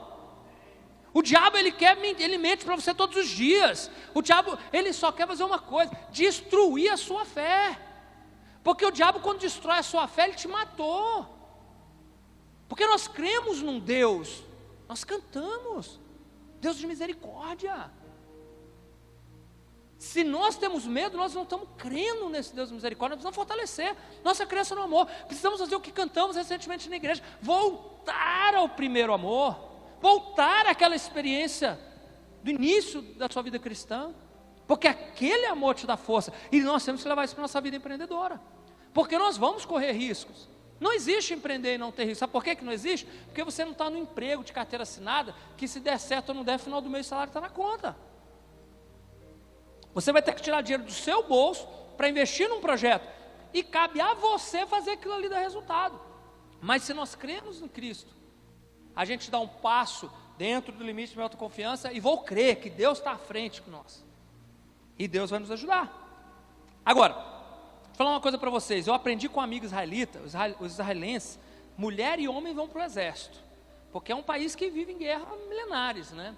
O diabo, ele mente para você todos os dias. O diabo, ele só quer fazer uma coisa: destruir a sua fé. Porque o diabo, quando destrói a sua fé, ele te matou. Porque nós cremos num Deus, nós cantamos Deus de misericórdia. Se nós temos medo, nós não estamos crendo nesse Deus de misericórdia. Nós precisamos fortalecer nossa crença no amor. Precisamos fazer o que cantamos recentemente na igreja: voltar ao primeiro amor. Voltar àquela experiência do início da sua vida cristã, porque aquele amor te dá força, e nós temos que levar isso para a nossa vida empreendedora, porque nós vamos correr riscos. Não existe empreender e não ter risco. Sabe por que não existe? Porque você não está no emprego de carteira assinada, que se der certo ou não der, final do mês o salário está na conta. Você vai ter que tirar dinheiro do seu bolso para investir num projeto, e cabe a você fazer aquilo ali dar resultado. Mas se nós cremos em Cristo, a gente dá um passo dentro do limite de autoconfiança e vou crer que Deus está à frente com nós. E Deus vai nos ajudar. Agora, vou falar uma coisa para vocês. Eu aprendi com um amigo israelita, os israelenses, mulher e homem vão para o exército. porque é um país que vive em guerra há milenares, né?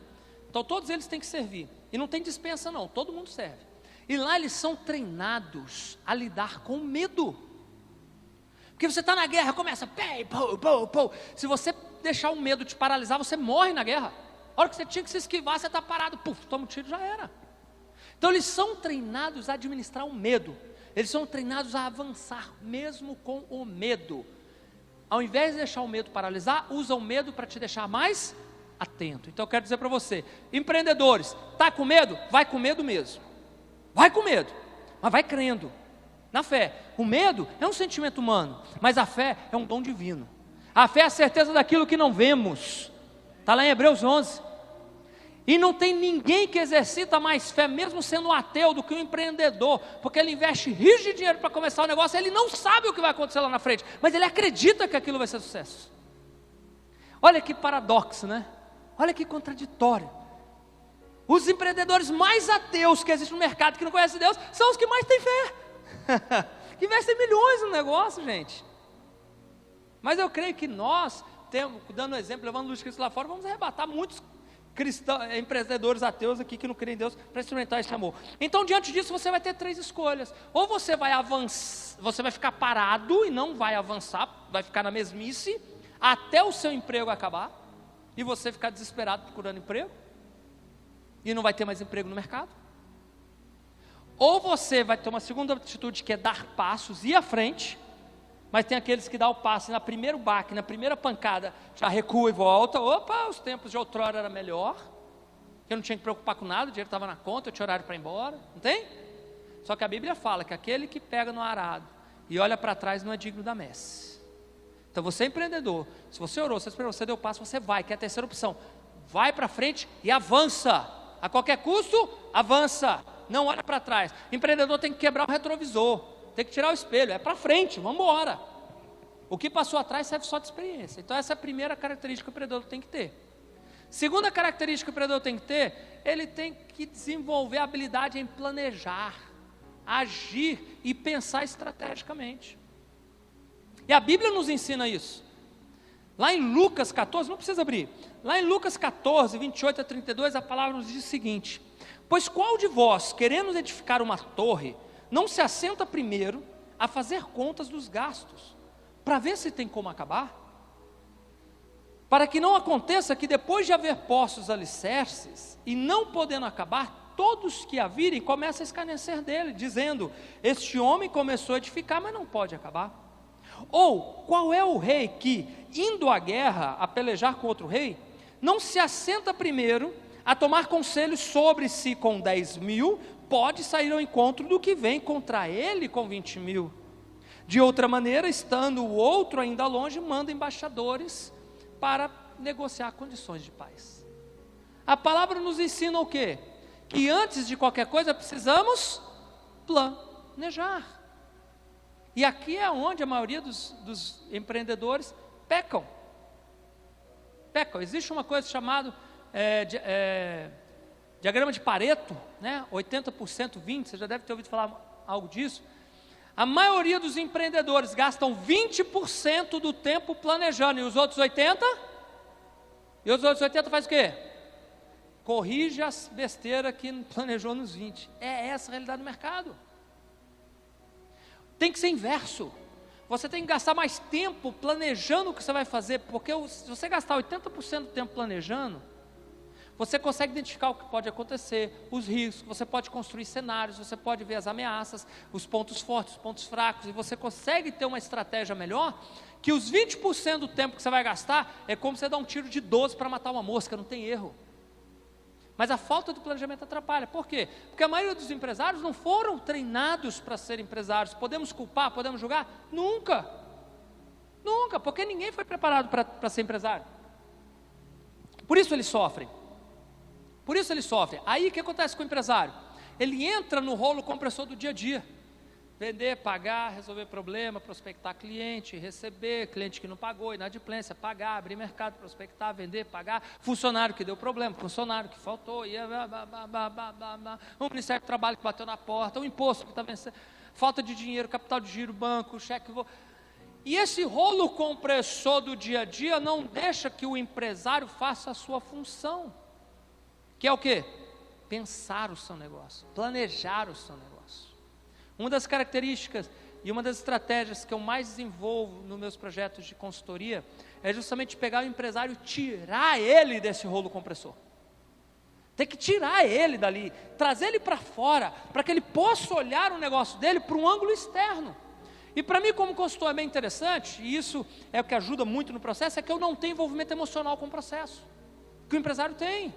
Então todos eles têm que servir, e não tem dispensa não, todo mundo serve. E lá eles são treinados a lidar com medo, porque você está na guerra, começa, se você deixar o medo te paralisar, você morre na guerra. A hora que você tinha que se esquivar, você está parado, toma um tiro, já era. Então eles são treinados a administrar o medo, eles são treinados a avançar mesmo com o medo. Ao invés de deixar o medo paralisar, usa o medo para te deixar mais atento. Então eu quero dizer para você, empreendedores, está com medo? Vai com medo mesmo, vai com medo, mas vai crendo na fé. O medo é um sentimento humano, mas a fé é um dom divino. A fé é a certeza daquilo que não vemos, está lá em Hebreus 11, e não tem ninguém que exercita mais fé, mesmo sendo um ateu, do que um empreendedor, porque ele investe rios de dinheiro para começar o negócio, ele não sabe o que vai acontecer lá na frente, mas ele acredita que aquilo vai ser sucesso. Olha que paradoxo, né? Olha que contraditório. Os empreendedores mais ateus que existem no mercado, que não conhecem Deus, são os que mais têm fé, que investem milhões no negócio, gente. Mas eu creio que nós, dando exemplo, levando Luiz Cristo lá fora, vamos arrebatar muitos empreendedores ateus aqui que não creem em Deus para experimentar esse amor. Então diante disso você vai ter 3 escolhas: ou você vai avançar, você vai ficar parado e não vai avançar, vai ficar na mesmice até o seu emprego acabar, e você ficar desesperado procurando emprego, e não vai ter mais emprego no mercado. Ou você vai ter uma segunda atitude, que é dar passos, ir à frente, mas tem aqueles que dão o passo, e na primeiro baque, na primeira pancada, já recua e volta. Opa, os tempos de outrora era melhor, eu não tinha que preocupar com nada, o dinheiro estava na conta, eu tinha horário para ir embora, não tem? Só que a Bíblia fala que aquele que pega no arado e olha para trás não é digno da messe. Então você é empreendedor, se você orou, se você deu passo, você vai, que é a terceira opção, vai para frente e avança, a qualquer custo, avança, não olha para trás. Empreendedor tem que quebrar o retrovisor, tem que tirar o espelho, é para frente, vamos embora. O que passou atrás serve só de experiência. Então essa é a primeira característica que o empreendedor tem que ter. Segunda característica que o empreendedor tem que ter, ele tem que desenvolver a habilidade em planejar, agir e pensar estrategicamente. E a Bíblia nos ensina isso. Lá em Lucas 14, não precisa abrir, lá em Lucas 14, 28 a 32, a palavra nos diz o seguinte: pois qual de vós, querendo edificar uma torre, não se assenta primeiro a fazer contas dos gastos, para ver se tem como acabar? Para que não aconteça que depois de haver posto os alicerces, e não podendo acabar, todos que a virem começam a escarnecer dele, dizendo: este homem começou a edificar, mas não pode acabar. Ou, qual é o rei que, indo à guerra, a pelejar com outro rei, não se assenta primeiro a tomar conselhos sobre se com 10.000 pode sair ao encontro do que vem contra ele com 20.000? De outra maneira, estando o outro ainda longe, manda embaixadores para negociar condições de paz. A palavra nos ensina o quê? Que antes de qualquer coisa precisamos planejar. E aqui é onde a maioria dos empreendedores pecam. Existe uma coisa chamada diagrama de Pareto, né? 80%, 20%, você já deve ter ouvido falar algo disso. A maioria dos empreendedores gastam 20% do tempo planejando, e os outros 80%? E os outros 80% faz o quê? Corrige as besteiras que planejou nos 20%. É essa a realidade do mercado. Tem que ser inverso. Você tem que gastar mais tempo planejando o que você vai fazer, porque se você gastar 80% do tempo planejando, você consegue identificar o que pode acontecer, os riscos, você pode construir cenários, você pode ver as ameaças, os pontos fortes, os pontos fracos, e você consegue ter uma estratégia melhor, que os 20% do tempo que você vai gastar, é como você dar um tiro de 12 para matar uma mosca, não tem erro. Mas a falta do planejamento atrapalha. Por quê? Porque a maioria dos empresários não foram treinados para ser empresários. Podemos culpar, podemos julgar? Nunca. Nunca, porque ninguém foi preparado para ser empresário. Por isso eles sofrem. Aí o que acontece com o empresário? Ele entra no rolo compressor do dia a dia. Vender, pagar, resolver problema, prospectar cliente, receber, cliente que não pagou, inadimplência, pagar, abrir mercado, prospectar, vender, pagar, funcionário que deu problema, funcionário que faltou, o Ministério do Trabalho que bateu na porta, o imposto que está vencendo, falta de dinheiro, capital de giro, banco, cheque. E esse rolo compressor do dia a dia não deixa que o empresário faça a sua função, que é o quê? Pensar o seu negócio, planejar o seu negócio. Uma das características e uma das estratégias que eu mais desenvolvo nos meus projetos de consultoria é justamente pegar o empresário e tirar ele desse rolo compressor. Tem que tirar ele dali, trazer ele para fora, para que ele possa olhar o negócio dele por um ângulo externo. E para mim, como consultor, é bem interessante, e isso é o que ajuda muito no processo, é que eu não tenho envolvimento emocional com o processo, que o empresário tem.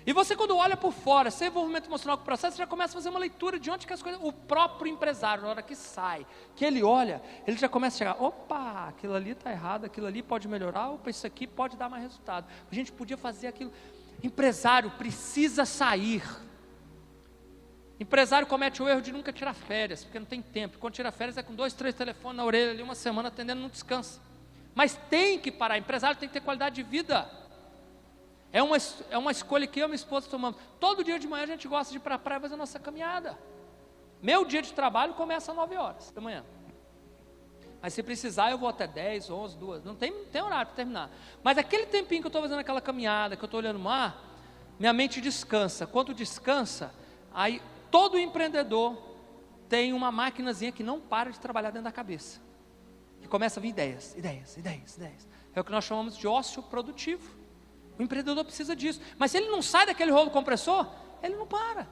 E você, quando olha por fora, sem envolvimento emocional com o processo, você já começa a fazer uma leitura de onde que as coisas... O próprio empresário, na hora que sai, que ele olha, ele já começa a chegar, opa, aquilo ali está errado, aquilo ali pode melhorar, opa, isso aqui pode dar mais resultado. A gente podia fazer aquilo. Empresário precisa sair. Empresário comete o erro de nunca tirar férias, porque não tem tempo. Quando tira férias é com 2, 3 telefones na orelha ali, uma semana atendendo, não descansa. Mas tem que parar, empresário tem que ter qualidade de vida. É uma escolha que eu e minha esposa tomamos. Todo dia de manhã a gente gosta de ir para a praia fazer a nossa caminhada. Meu dia de trabalho começa às 9 horas da manhã. Mas se precisar eu vou até 10, 11, 2. Não tem horário para terminar. Mas aquele tempinho que eu estou fazendo aquela caminhada, que eu estou olhando o mar, minha mente descansa. Quando descansa, aí todo empreendedor tem uma maquinazinha que não para de trabalhar dentro da cabeça. Que começa a vir ideias. É o que nós chamamos de ócio produtivo. O empreendedor precisa disso. Mas se ele não sai daquele rolo compressor, ele não para.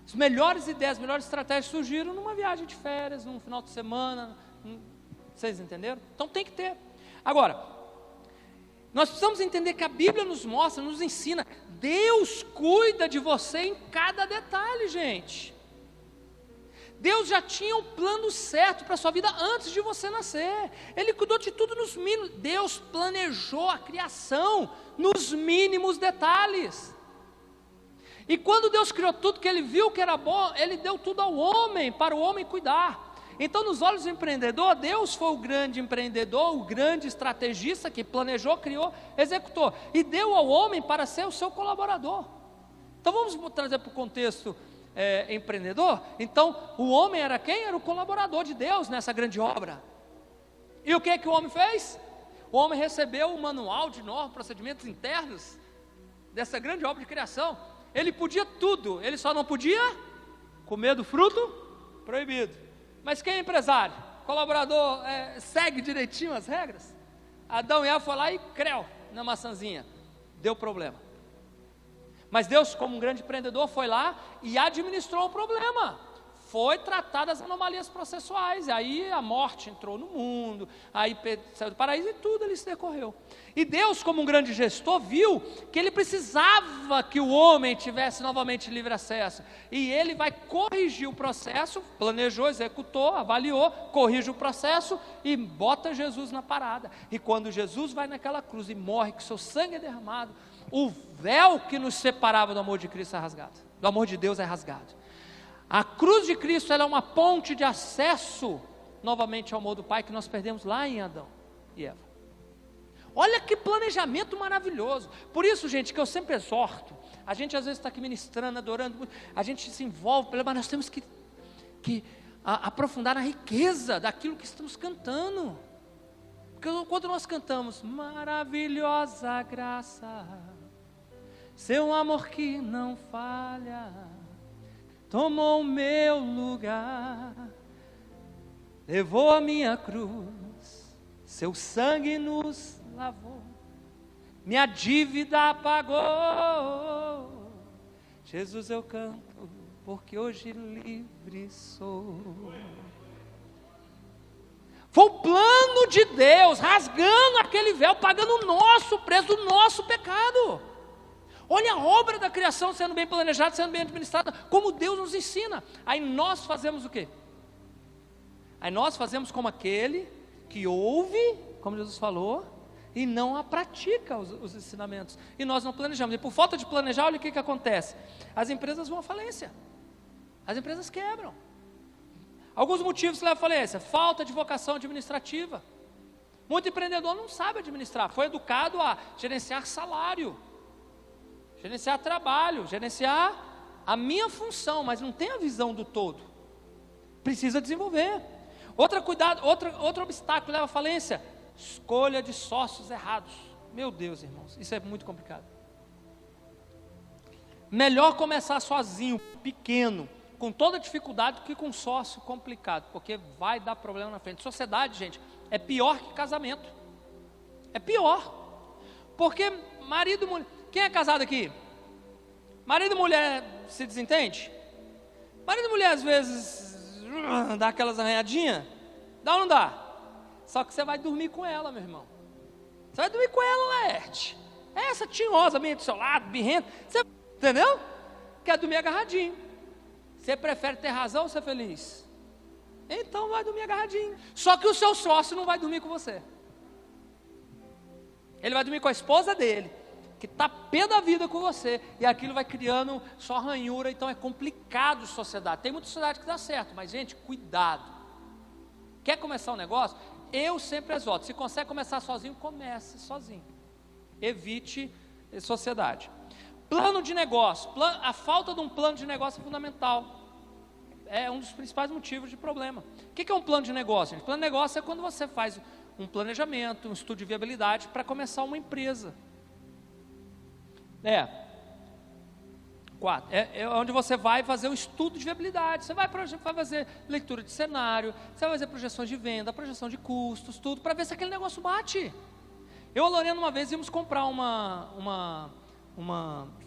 As melhores ideias, as melhores estratégias surgiram numa viagem de férias, num final de semana. Vocês entenderam? Então tem que ter. Agora, nós precisamos entender que a Bíblia nos mostra, nos ensina. Deus cuida de você em cada detalhe, gente. Deus já tinha um plano certo para a sua vida antes de você nascer. Ele cuidou de tudo nos mínimos. Deus planejou a criação nos mínimos detalhes. E quando Deus criou tudo que Ele viu que era bom, Ele deu tudo ao homem, para o homem cuidar. Então, nos olhos do empreendedor, Deus foi o grande empreendedor, o grande estrategista que planejou, criou, executou. E deu ao homem para ser o seu colaborador. Então, vamos trazer para o contexto empreendedor. Então, o homem era quem? Era o colaborador de Deus nessa grande obra. E o que o homem fez? O homem recebeu o manual de normas, procedimentos internos dessa grande obra de criação. Ele podia tudo, ele só não podia comer do fruto proibido. Mas quem é empresário? Colaborador segue direitinho as regras? Adão e Eva foi lá e creu na maçãzinha. Deu problema. Mas Deus, como um grande empreendedor, foi lá e administrou o problema. Foi tratar das anomalias processuais. E aí a morte entrou no mundo, aí saiu do paraíso e tudo ali se decorreu. E Deus, como um grande gestor, viu que ele precisava que o homem tivesse novamente livre acesso. E ele vai corrigir o processo, planejou, executou, avaliou, corrige o processo e bota Jesus na parada. E quando Jesus vai naquela cruz e morre, que seu sangue é derramado, o véu que nos separava do amor de Cristo é rasgado, do amor de Deus é rasgado. A cruz de Cristo, ela é uma ponte de acesso novamente ao amor do Pai que nós perdemos lá em Adão e Eva. Olha que planejamento maravilhoso. Por isso, gente, que eu sempre exorto, a gente às vezes está aqui ministrando, adorando, a gente se envolve, mas nós temos que aprofundar na riqueza daquilo que estamos cantando. Porque quando nós cantamos, maravilhosa graça, seu amor que não falha, tomou o meu lugar, levou a minha cruz, seu sangue nos lavou, minha dívida pagou. Jesus, eu canto, porque hoje livre sou. Foi o plano de Deus, rasgando aquele véu, pagando o nosso preço do nosso pecado. Olha a obra da criação sendo bem planejada, sendo bem administrada, como Deus nos ensina. Aí nós fazemos o quê? Aí nós fazemos como aquele que ouve, como Jesus falou, e não a pratica os ensinamentos. E nós não planejamos. E por falta de planejar, olha o que acontece. As empresas vão à falência. As empresas quebram. Alguns motivos que levam à falência: falta de vocação administrativa. Muito empreendedor não sabe administrar, foi educado a gerenciar salário, gerenciar trabalho, gerenciar a minha função, mas não tem a visão do todo. Precisa desenvolver. Outro obstáculo que leva à falência: escolha de sócios errados. Meu Deus, irmãos, isso é muito complicado. Melhor começar sozinho, pequeno, com toda dificuldade, do que com um sócio complicado, porque vai dar problema na frente. Sociedade, gente, é pior que casamento. É pior. Porque marido e mulher... Quem é casado aqui? Marido e mulher se desentende? Marido e mulher às vezes dá aquelas arranhadinhas? Dá ou não dá? Só que você vai dormir com ela, meu irmão. Você vai dormir com ela, Laerte. É essa tinhosa, meio do seu lado, birrenta. Você, entendeu? Quer dormir agarradinho. Você prefere ter razão ou ser feliz? Então vai dormir agarradinho. Só que o seu sócio não vai dormir com você. Ele vai dormir com a esposa dele, que está pé da vida com você, e aquilo vai criando só ranhura. Então é complicado sociedade. Tem muita sociedade que dá certo, mas gente, cuidado. Quer começar um negócio? Eu sempre exorto, se consegue começar sozinho, comece sozinho. Evite sociedade. Plano de negócio. A falta de um plano de negócio é fundamental. É um dos principais motivos de problema. O que é um plano de negócio, gente? Plano de negócio é quando você faz um planejamento, um estudo de viabilidade para começar uma empresa. 4. É onde você vai fazer o estudo de viabilidade. Você vai fazer leitura de cenário, você vai fazer projeções de venda, projeção de custos, tudo, para ver se aquele negócio bate. Eu e a Lorena uma vez íamos comprar uma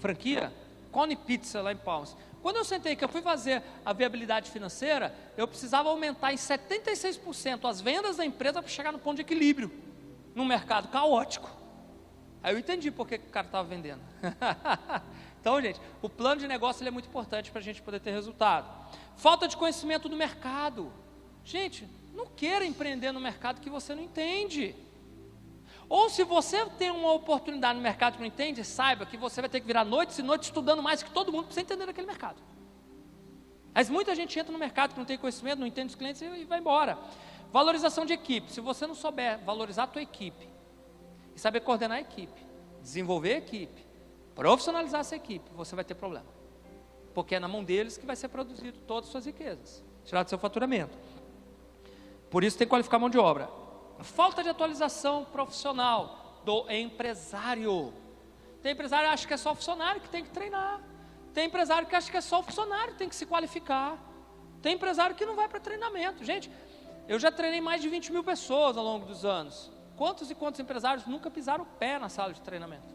franquia, Cone Pizza lá em Palmas. Quando eu sentei que eu fui fazer a viabilidade financeira, eu precisava aumentar em 76% as vendas da empresa para chegar no ponto de equilíbrio, num mercado caótico. Aí eu entendi por que o cara estava vendendo. Então, gente, o plano de negócio ele é muito importante para a gente poder ter resultado. Falta de conhecimento do mercado. Gente, não queira empreender no mercado que você não entende. Ou se você tem uma oportunidade no mercado que não entende, saiba que você vai ter que virar noites e noites estudando mais que todo mundo para você entender aquele mercado. Mas muita gente entra no mercado que não tem conhecimento, não entende os clientes e vai embora. Valorização de equipe. Se você não souber valorizar a tua equipe, e saber coordenar a equipe, desenvolver a equipe, profissionalizar essa equipe, você vai ter problema. Porque é na mão deles que vai ser produzido todas as suas riquezas, tirar do seu faturamento. Por isso tem que qualificar a mão de obra. Falta de atualização profissional do empresário. Tem empresário que acha que é só funcionário que tem que treinar. Tem empresário que acha que é só funcionário que tem que se qualificar. Tem empresário que não vai para treinamento. Gente, eu já treinei mais de 20 mil pessoas ao longo dos anos. Quantos e quantos empresários nunca pisaram o pé na sala de treinamento?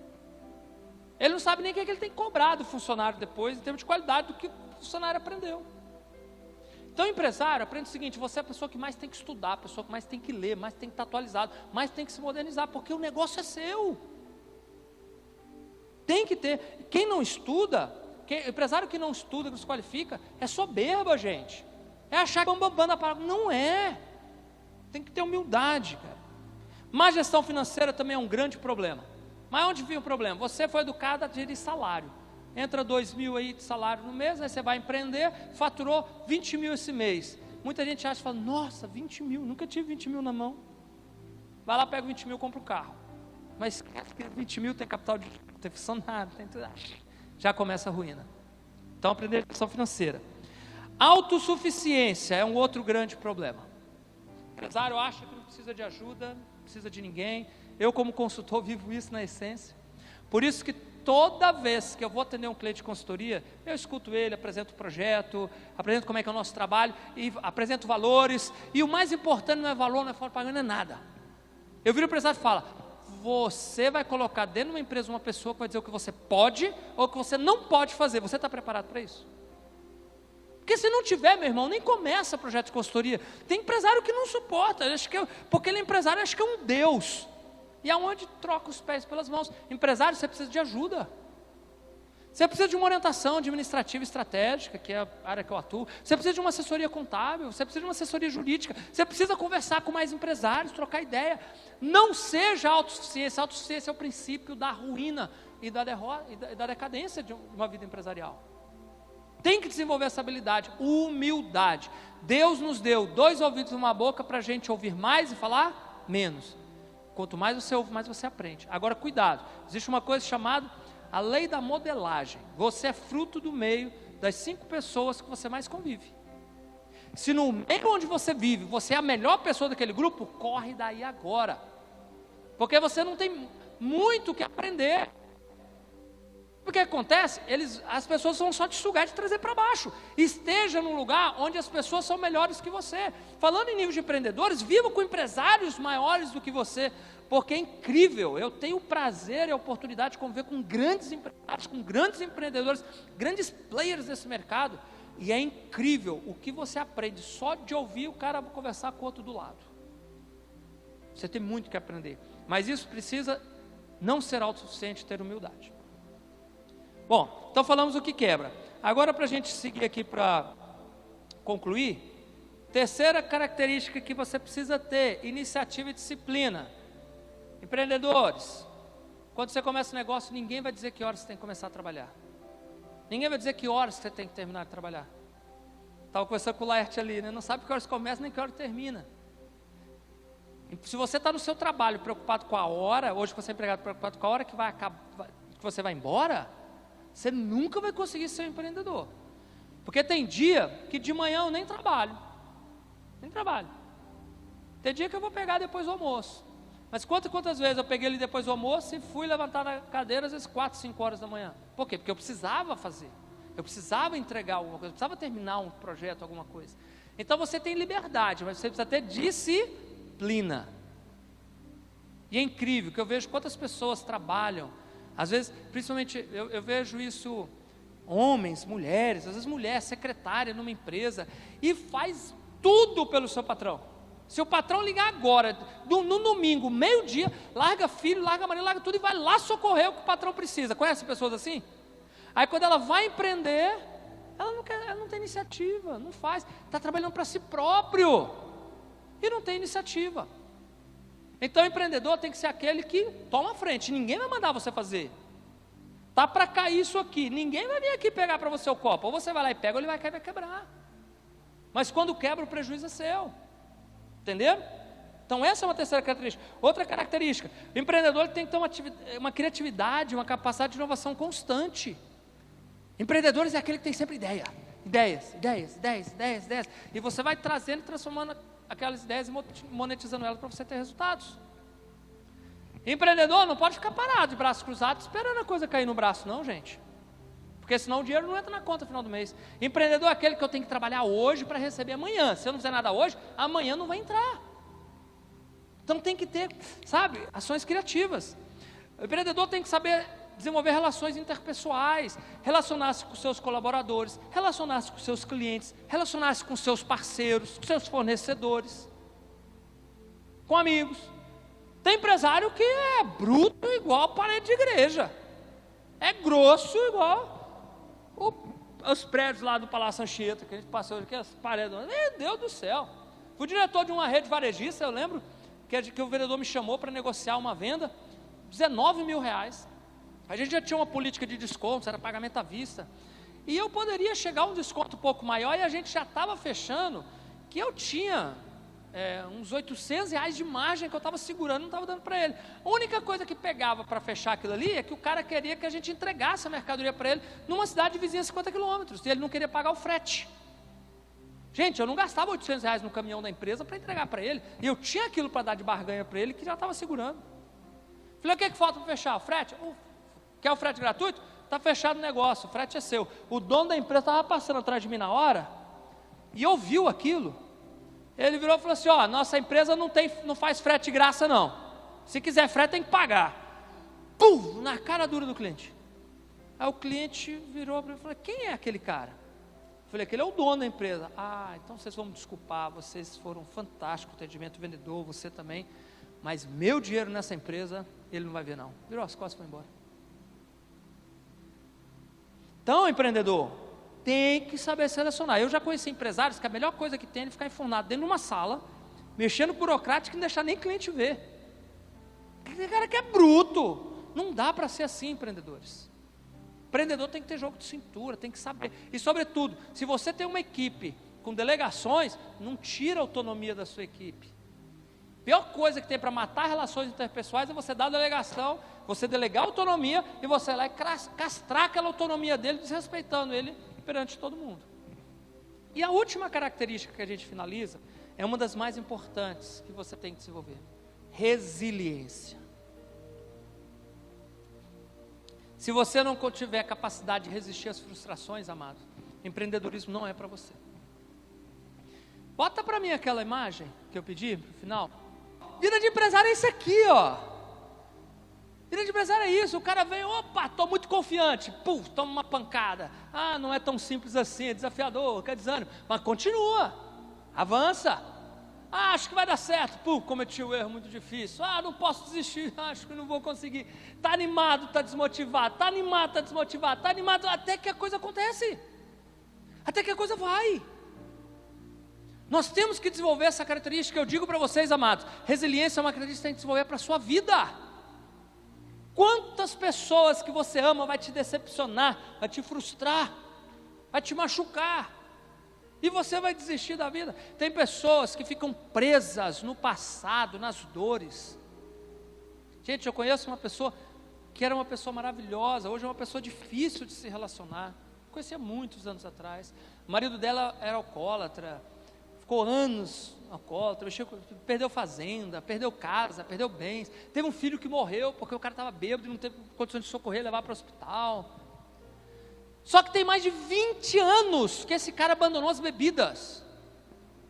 Ele não sabe nem o que ele tem que cobrar do funcionário depois, em termos de qualidade do que o funcionário aprendeu. Então, empresário, aprende o seguinte: você é a pessoa que mais tem que estudar, a pessoa que mais tem que ler, mais tem que estar atualizado, mais tem que se modernizar, porque o negócio é seu. Tem que ter. Quem não estuda, empresário que não estuda, que não se qualifica, é soberba, gente. É achar que bambambam na parada. Não é. Tem que ter humildade, cara. Má gestão financeira também é um grande problema. Mas onde vem o problema? Você foi educado a gerir salário. Entra 2 mil aí de salário no mês, aí você vai empreender, faturou 20 mil esse mês. Muita gente acha e fala: nossa, 20 mil, nunca tive 20 mil na mão. Vai lá, pega 20 mil, compra o carro. Mas 20 mil tem capital de tem funcionário, tem tudo. Já começa a ruína. Então, aprender gestão financeira. Autossuficiência é um outro grande problema. O empresário acha que não precisa de ajuda, não precisa de ninguém. Eu, como consultor, vivo isso na essência. Por isso que toda vez que eu vou atender um cliente de consultoria, eu escuto ele, apresento o projeto, apresento como é que é o nosso trabalho, e apresento valores, e o mais importante não é valor, não é propaganda, não é nada. Eu viro o empresário e falo: você vai colocar dentro de uma empresa uma pessoa que vai dizer o que você pode ou o que você não pode fazer. Você está preparado para isso? Porque se não tiver, meu irmão, nem começa projeto de consultoria. Tem empresário que não suporta, porque ele é empresário, acha que é um Deus. E aonde troca os pés pelas mãos? Empresário, você precisa de ajuda. Você precisa de uma orientação administrativa estratégica, que é a área que eu atuo. Você precisa de uma assessoria contábil, você precisa de uma assessoria jurídica. Você precisa conversar com mais empresários, trocar ideia. Não seja autossuficiência. Autossuficiência é o princípio da ruína e da derrota, e da decadência de uma vida empresarial. Tem que desenvolver essa habilidade, humildade. Deus nos deu 2 ouvidos e uma boca para a gente ouvir mais e falar menos. Quanto mais você ouve, mais você aprende. Agora, cuidado, existe uma coisa chamada a lei da modelagem. Você é fruto do meio das 5 pessoas que você mais convive. Se no meio onde você vive, você é a melhor pessoa daquele grupo, corre daí agora. Porque você não tem muito o que aprender. O que acontece? As pessoas vão só te sugar e te trazer para baixo. Esteja num lugar onde as pessoas são melhores que você. Falando em nível de empreendedores, viva com empresários maiores do que você, porque é incrível. Eu tenho o prazer e a oportunidade de conviver com grandes empresários, com grandes empreendedores, grandes players desse mercado. E é incrível o que você aprende só de ouvir o cara conversar com o outro do lado. Você tem muito que aprender. Mas isso precisa não ser autossuficiente, ter humildade. Bom, então falamos o que quebra. Agora, para a gente seguir aqui para concluir, terceira característica que você precisa ter: iniciativa e disciplina. Empreendedores, quando você começa um negócio, ninguém vai dizer que horas você tem que começar a trabalhar. Ninguém vai dizer que horas você tem que terminar de trabalhar. Estava conversando com o Laerte ali, né? Não sabe que horas começa nem que horas termina. E se você está no seu trabalho preocupado com a hora, hoje que você é empregado preocupado com a hora que vai acabar, que você vai embora, você nunca vai conseguir ser um empreendedor. Porque tem dia que de manhã eu nem trabalho. Nem trabalho. Tem dia que eu vou pegar depois do almoço. Mas quantas vezes eu peguei ele depois do almoço e fui levantar na cadeira às vezes 4, 5 horas da manhã. Por quê? Porque eu precisava fazer. Eu precisava entregar alguma coisa. Eu precisava terminar um projeto, alguma coisa. Então você tem liberdade, mas você precisa ter disciplina. E é incrível que eu vejo quantas pessoas trabalham. Às vezes, principalmente, eu vejo isso, homens, mulheres, às vezes mulher, secretária numa empresa, e faz tudo pelo seu patrão. Se o patrão ligar agora, no domingo, meio-dia, larga filho, larga marido, larga tudo e vai lá socorrer o que o patrão precisa. Conhece pessoas assim? Aí quando ela vai empreender, ela não tem iniciativa, não faz, está trabalhando para si próprio, e não tem iniciativa. Então o empreendedor tem que ser aquele que toma a frente, ninguém vai mandar você fazer. Tá para cair isso aqui, ninguém vai vir aqui pegar para você o copo, ou você vai lá e pega, ou ele vai cair e vai quebrar. Mas quando quebra, o prejuízo é seu. Entenderam? Então essa é uma terceira característica. Outra característica, o empreendedor tem que ter uma criatividade, uma capacidade de inovação constante. Empreendedores é aquele que tem sempre ideias, e você vai trazendo e transformando aquelas ideias e monetizando elas para você ter resultados. Empreendedor não pode ficar parado de braços cruzados esperando a coisa cair no braço, não, gente, porque senão o dinheiro não entra na conta no final do mês. Empreendedor é aquele que eu tenho que trabalhar hoje para receber amanhã. Se eu não fizer nada hoje, amanhã não vai entrar. Então tem que ter, sabe, ações criativas. O empreendedor tem que saber desenvolver relações interpessoais, relacionar-se com seus colaboradores, relacionar-se com seus clientes, relacionar-se com seus parceiros, com seus fornecedores, com amigos. Tem empresário que é bruto igual parede de igreja, é grosso igual os prédios lá do Palácio Anchieta, que a gente passou aqui, as paredes, meu Deus do céu. Fui diretor de uma rede varejista, eu lembro que o vereador me chamou para negociar uma venda, R$19 mil. A gente já tinha uma política de descontos, era pagamento à vista, e eu poderia chegar a um desconto um pouco maior, e a gente já estava fechando, que eu tinha uns R$800 de margem que eu estava segurando, não estava dando para ele. A única coisa que pegava para fechar aquilo ali, é que o cara queria que a gente entregasse a mercadoria para ele, numa cidade vizinha a 50 quilômetros, e ele não queria pagar o frete. Gente, eu não gastava R$800 no caminhão da empresa para entregar para ele, e eu tinha aquilo para dar de barganha para ele, que já estava segurando. Falei, o que falta para fechar? O frete? Quer o frete gratuito? Está fechado o negócio, o frete é seu. O dono da empresa estava passando atrás de mim na hora, e ouviu aquilo. Ele virou e falou assim, nossa empresa não faz frete de graça não. Se quiser frete tem que pagar. Pum, na cara dura do cliente. Aí o cliente virou para mim e falou, quem é aquele cara? Eu falei, aquele é o dono da empresa. Então vocês vão me desculpar, vocês foram fantásticos, atendimento vendedor, você também, mas meu dinheiro nessa empresa, ele não vai ver não. Virou as costas e foi embora. Então, empreendedor, tem que saber selecionar. Eu já conheci empresários que a melhor coisa que tem é ficar enfurnado dentro de uma sala, mexendo burocrático e não deixar nem cliente ver. Aquele cara que é bruto. Não dá para ser assim, empreendedores. Empreendedor tem que ter jogo de cintura, tem que saber. E, sobretudo, se você tem uma equipe com delegações, não tira a autonomia da sua equipe. A pior coisa que tem para matar relações interpessoais é você dar delegação, você delegar autonomia e você ir lá e castrar aquela autonomia dele, desrespeitando ele perante todo mundo. E a última característica que a gente finaliza é uma das mais importantes que você tem que desenvolver: resiliência. Se você não tiver capacidade de resistir às frustrações, amado, empreendedorismo não é para você. Bota para mim aquela imagem que eu pedi no final. Vida de empresário é isso aqui, ó. Vida de empresário é isso. O cara vem, opa, estou muito confiante. Puf, toma uma pancada. Ah, não é tão simples assim, é desafiador, quer desânimo. Mas continua, avança. Ah, acho que vai dar certo. Puf, cometi um erro muito difícil. Ah, não posso desistir, acho que não vou conseguir. Está animado, está desmotivado. Está animado, está desmotivado. Está animado, até que a coisa acontece. Até que a coisa vai. Nós temos que desenvolver essa característica. Eu digo para vocês, amados, resiliência é uma característica que tem que desenvolver para a sua vida. Quantas pessoas que você ama vai te decepcionar, vai te frustrar, vai te machucar, e você vai desistir da vida. Tem pessoas que ficam presas no passado, nas dores. Gente, eu conheço uma pessoa que era uma pessoa maravilhosa, hoje é uma pessoa difícil de se relacionar. Conhecia muitos anos atrás. O marido dela era alcoólatra, ficou anos alcoólatra, perdeu fazenda, perdeu casa, perdeu bens. Teve um filho que morreu porque o cara estava bêbado e não teve condições de socorrer, levar para o hospital. Só que tem mais de 20 anos que esse cara abandonou as bebidas.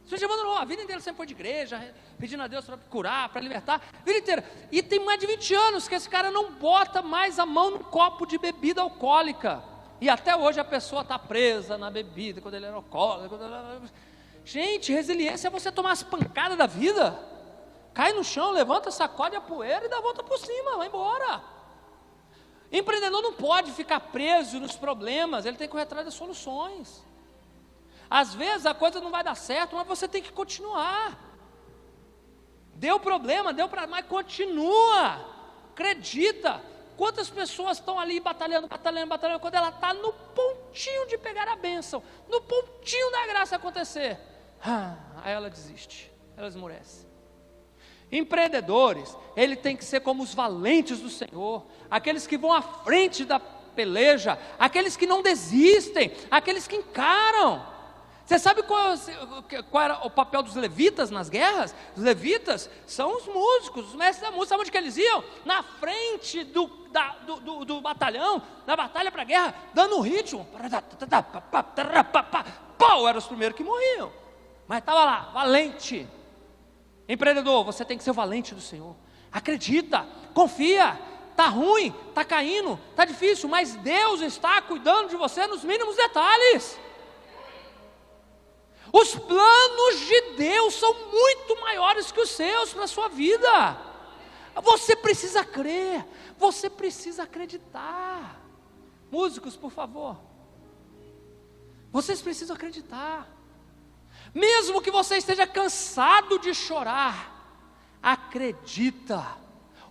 Você abandonou, a vida inteira sempre foi de igreja, pedindo a Deus para curar, para libertar, a vida inteira. E tem mais de 20 anos que esse cara não bota mais a mão no copo de bebida alcoólica. E até hoje a pessoa está presa na bebida, quando ele era alcoólatra. Gente, resiliência é você tomar as pancadas da vida, cai no chão, levanta, sacode a poeira e dá a volta por cima, vai embora. Empreendedor não pode ficar preso nos problemas, ele tem que correr atrás das soluções. Às vezes a coisa não vai dar certo, mas você tem que continuar. Deu problema, mas continua, acredita. Quantas pessoas estão ali batalhando, quando ela está no pontinho de pegar a bênção, no pontinho da graça acontecer, aí ela desiste, ela esmorece. Empreendedores, ele tem que ser como os valentes do Senhor, aqueles que vão à frente da peleja, aqueles que não desistem, aqueles que encaram. Você sabe qual era o papel dos levitas nas guerras? Os levitas são os músicos, os mestres da música. Sabe onde que eles iam? Na frente do batalhão, na batalha para a guerra, dando o ritmo. Pau, eram os primeiros que morriam. Mas estava lá, valente. Empreendedor, você tem que ser o valente do Senhor. Acredita, confia. Está ruim, está caindo, está difícil, mas Deus está cuidando de você nos mínimos detalhes. Os planos de Deus são muito maiores que os seus para a sua vida. Você precisa crer, você precisa acreditar. Músicos, por favor, vocês precisam acreditar. Mesmo que você esteja cansado de chorar, acredita.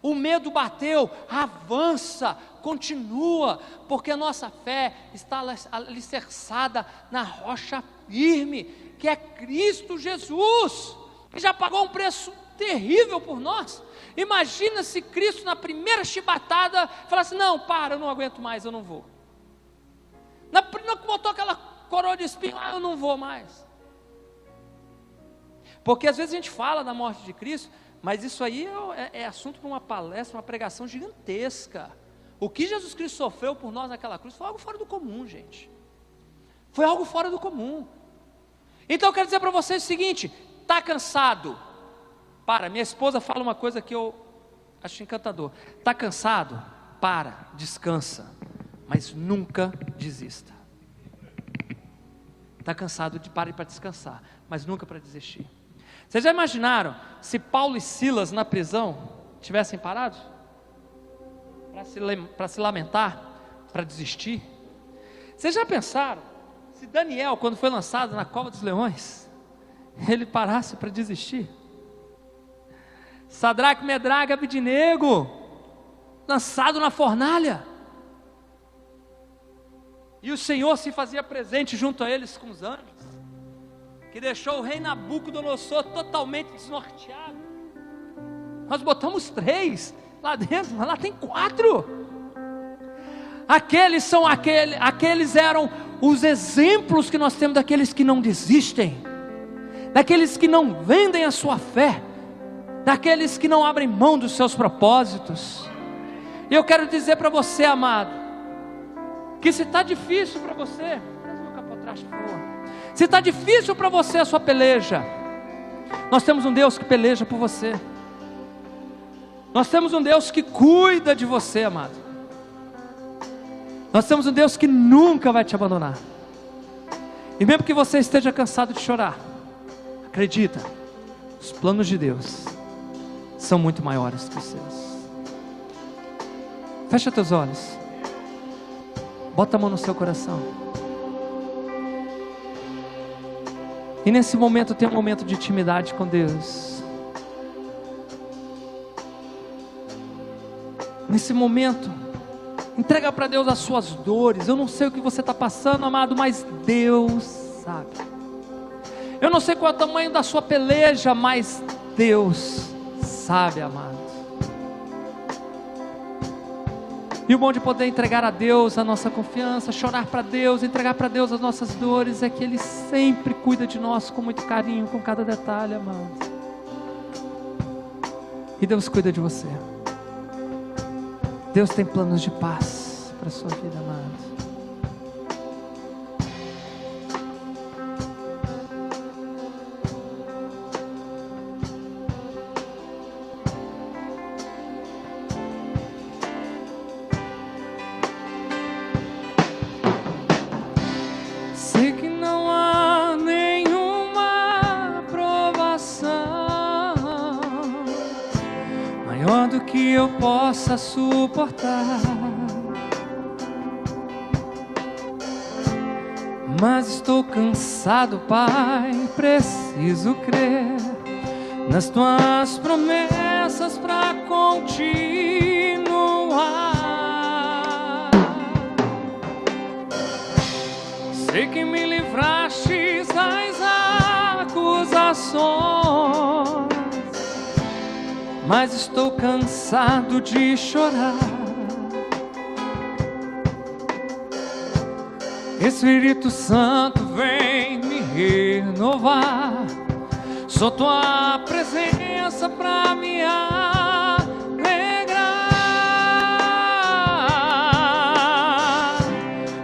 O medo bateu, avança, continua, porque a nossa fé está alicerçada na rocha firme, que é Cristo Jesus, que já pagou um preço terrível por nós. Imagina se Cristo na primeira chibatada falasse: não, para, eu não aguento mais, eu não vou. Na que botou aquela coroa de espinho, eu não vou mais. Porque às vezes a gente fala da morte de Cristo, mas isso aí é assunto para uma palestra, uma pregação gigantesca. O que Jesus Cristo sofreu por nós naquela cruz foi algo fora do comum, gente. Foi algo fora do comum. Então eu quero dizer para vocês o seguinte: está cansado? Para, minha esposa fala uma coisa que eu acho encantador. Está cansado? Para, descansa, mas nunca desista. Está cansado, pare para descansar, mas nunca para desistir. Vocês já imaginaram se Paulo e Silas na prisão tivessem parado? Para se lamentar, para desistir? Vocês já pensaram se Daniel, quando foi lançado na cova dos leões, ele parasse para desistir? Sadraque, Medraque, Abidnego, lançado na fornalha, e o Senhor se fazia presente junto a eles com os anjos, que deixou o rei Nabucodonosor totalmente desnorteado. Nós botamos 3 lá dentro, mas lá tem 4. Aqueles eram os exemplos que nós temos daqueles que não desistem, daqueles que não vendem a sua fé, daqueles que não abrem mão dos seus propósitos. E eu quero dizer para você, amado, que se está difícil para você, traz meu capô atrás, por favor. Se está difícil para você a sua peleja, nós temos um Deus que peleja por você. Nós temos um Deus que cuida de você, amado. Nós temos um Deus que nunca vai te abandonar. E mesmo que você esteja cansado de chorar, acredita, os planos de Deus são muito maiores que os seus. Fecha teus olhos, bota a mão no seu coração. E nesse momento tem um momento de intimidade com Deus. Nesse momento, entrega para Deus as suas dores. Eu não sei o que você está passando, amado, mas Deus sabe. Eu não sei qual é o tamanho da sua peleja, mas Deus sabe, amado. E o bom de poder entregar a Deus a nossa confiança, chorar para Deus, entregar para Deus as nossas dores, é que Ele sempre cuida de nós com muito carinho, com cada detalhe, amado. E Deus cuida de você. Deus tem planos de paz para a sua vida, amado. Sei que não há nenhuma provação maior do que eu possa suportar, mas estou cansado, Pai, preciso crer nas tuas promessas para continuar. Sei que me livraste das acusações, mas estou cansado de chorar. Espírito Santo, vem me renovar. Só tua presença pra me alegrar.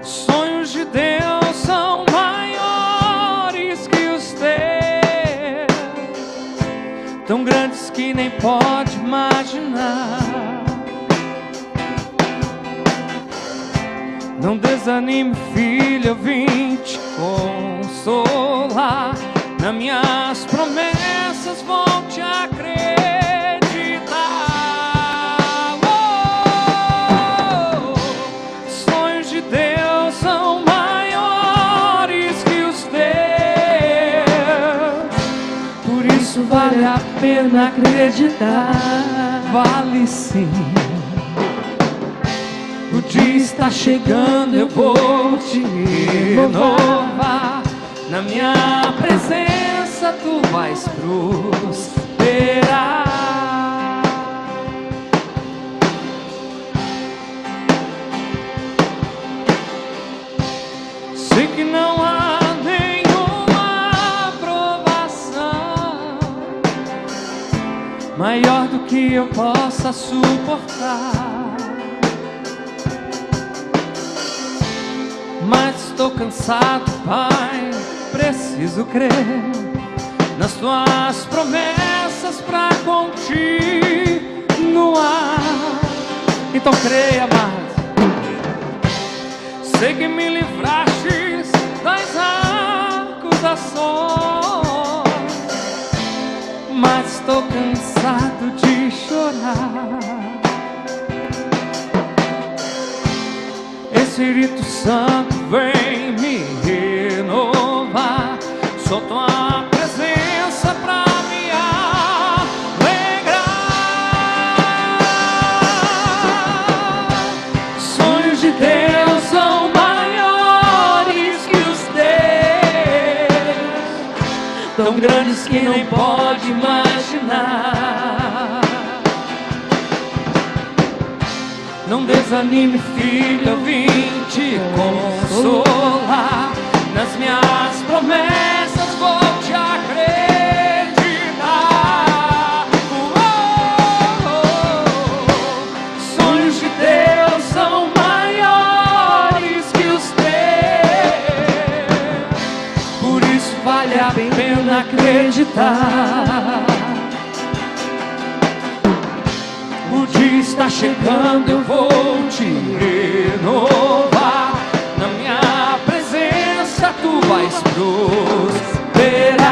Sonhos de Deus são maiores que os teus, tão grandes que nem pode imaginar. Não desanime, filho, eu vim te consolar. Nas minhas promessas volte a acreditar. Oh, sonhos de Deus são maiores que os teus, por isso vale a pena acreditar. Vale sim. O dia está chegando, eu vou te renovar. Na minha presença tu vais prosperar. Sei que não há nenhuma provação maior do que eu possa suportar, mas estou cansado, Pai, preciso crer nas tuas promessas pra continuar. Então creia, amado. Sei que me livraste das acusações, mas estou cansado de chorar. Espírito Santo, vem me renovar. Só tua presença pra me alegrar. Sonhos de Deus são maiores que os teus, tão grandes que nem pode imaginar. Não desanime, filho, eu vim te consolar. consolar. Nas minhas promessas vou te acreditar. Sonhos de Deus são maiores que os teus, por isso vale a pena acreditar. O dia está chegando, eu vou te renovar. Na minha presença tu vais prosperar.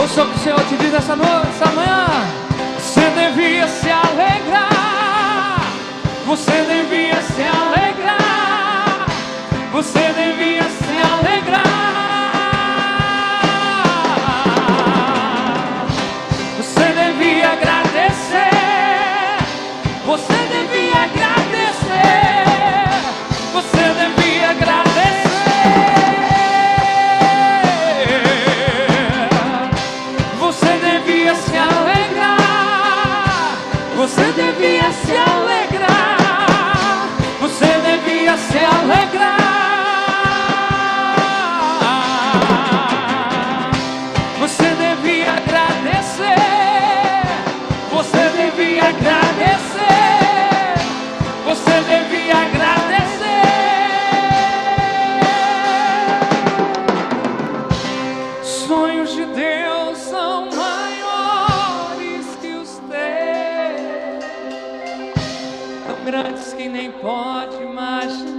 Ouça o que o Senhor te diz essa noite, essa manhã. Você devia se alegrar. Você devia se alegrar. Você devia se alegrar. Você devia agradecer. Você devia agradecer. Você devia se alegrar. Você devia se alegrar. Você devia se alegrar. Você devia agradecer. Você devia agradecer. Você devia agradecer. Sonhos de Deus são maiores que os teus, tão grandes que nem pode imaginar.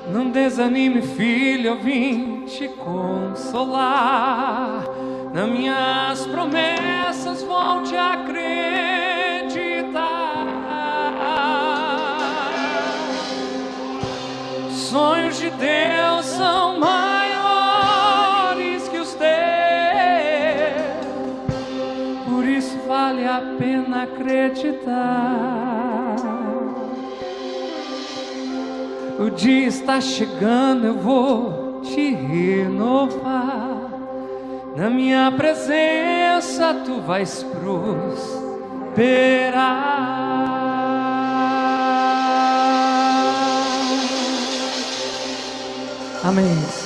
Não desanime, filho, eu vim te consolar. Nas minhas promessas vou te acreditar. Sonhos de Deus são maiores que os teus, por isso vale a pena acreditar. O dia está chegando, eu vou te renovar. Na minha presença tu vais prosperar. Amém.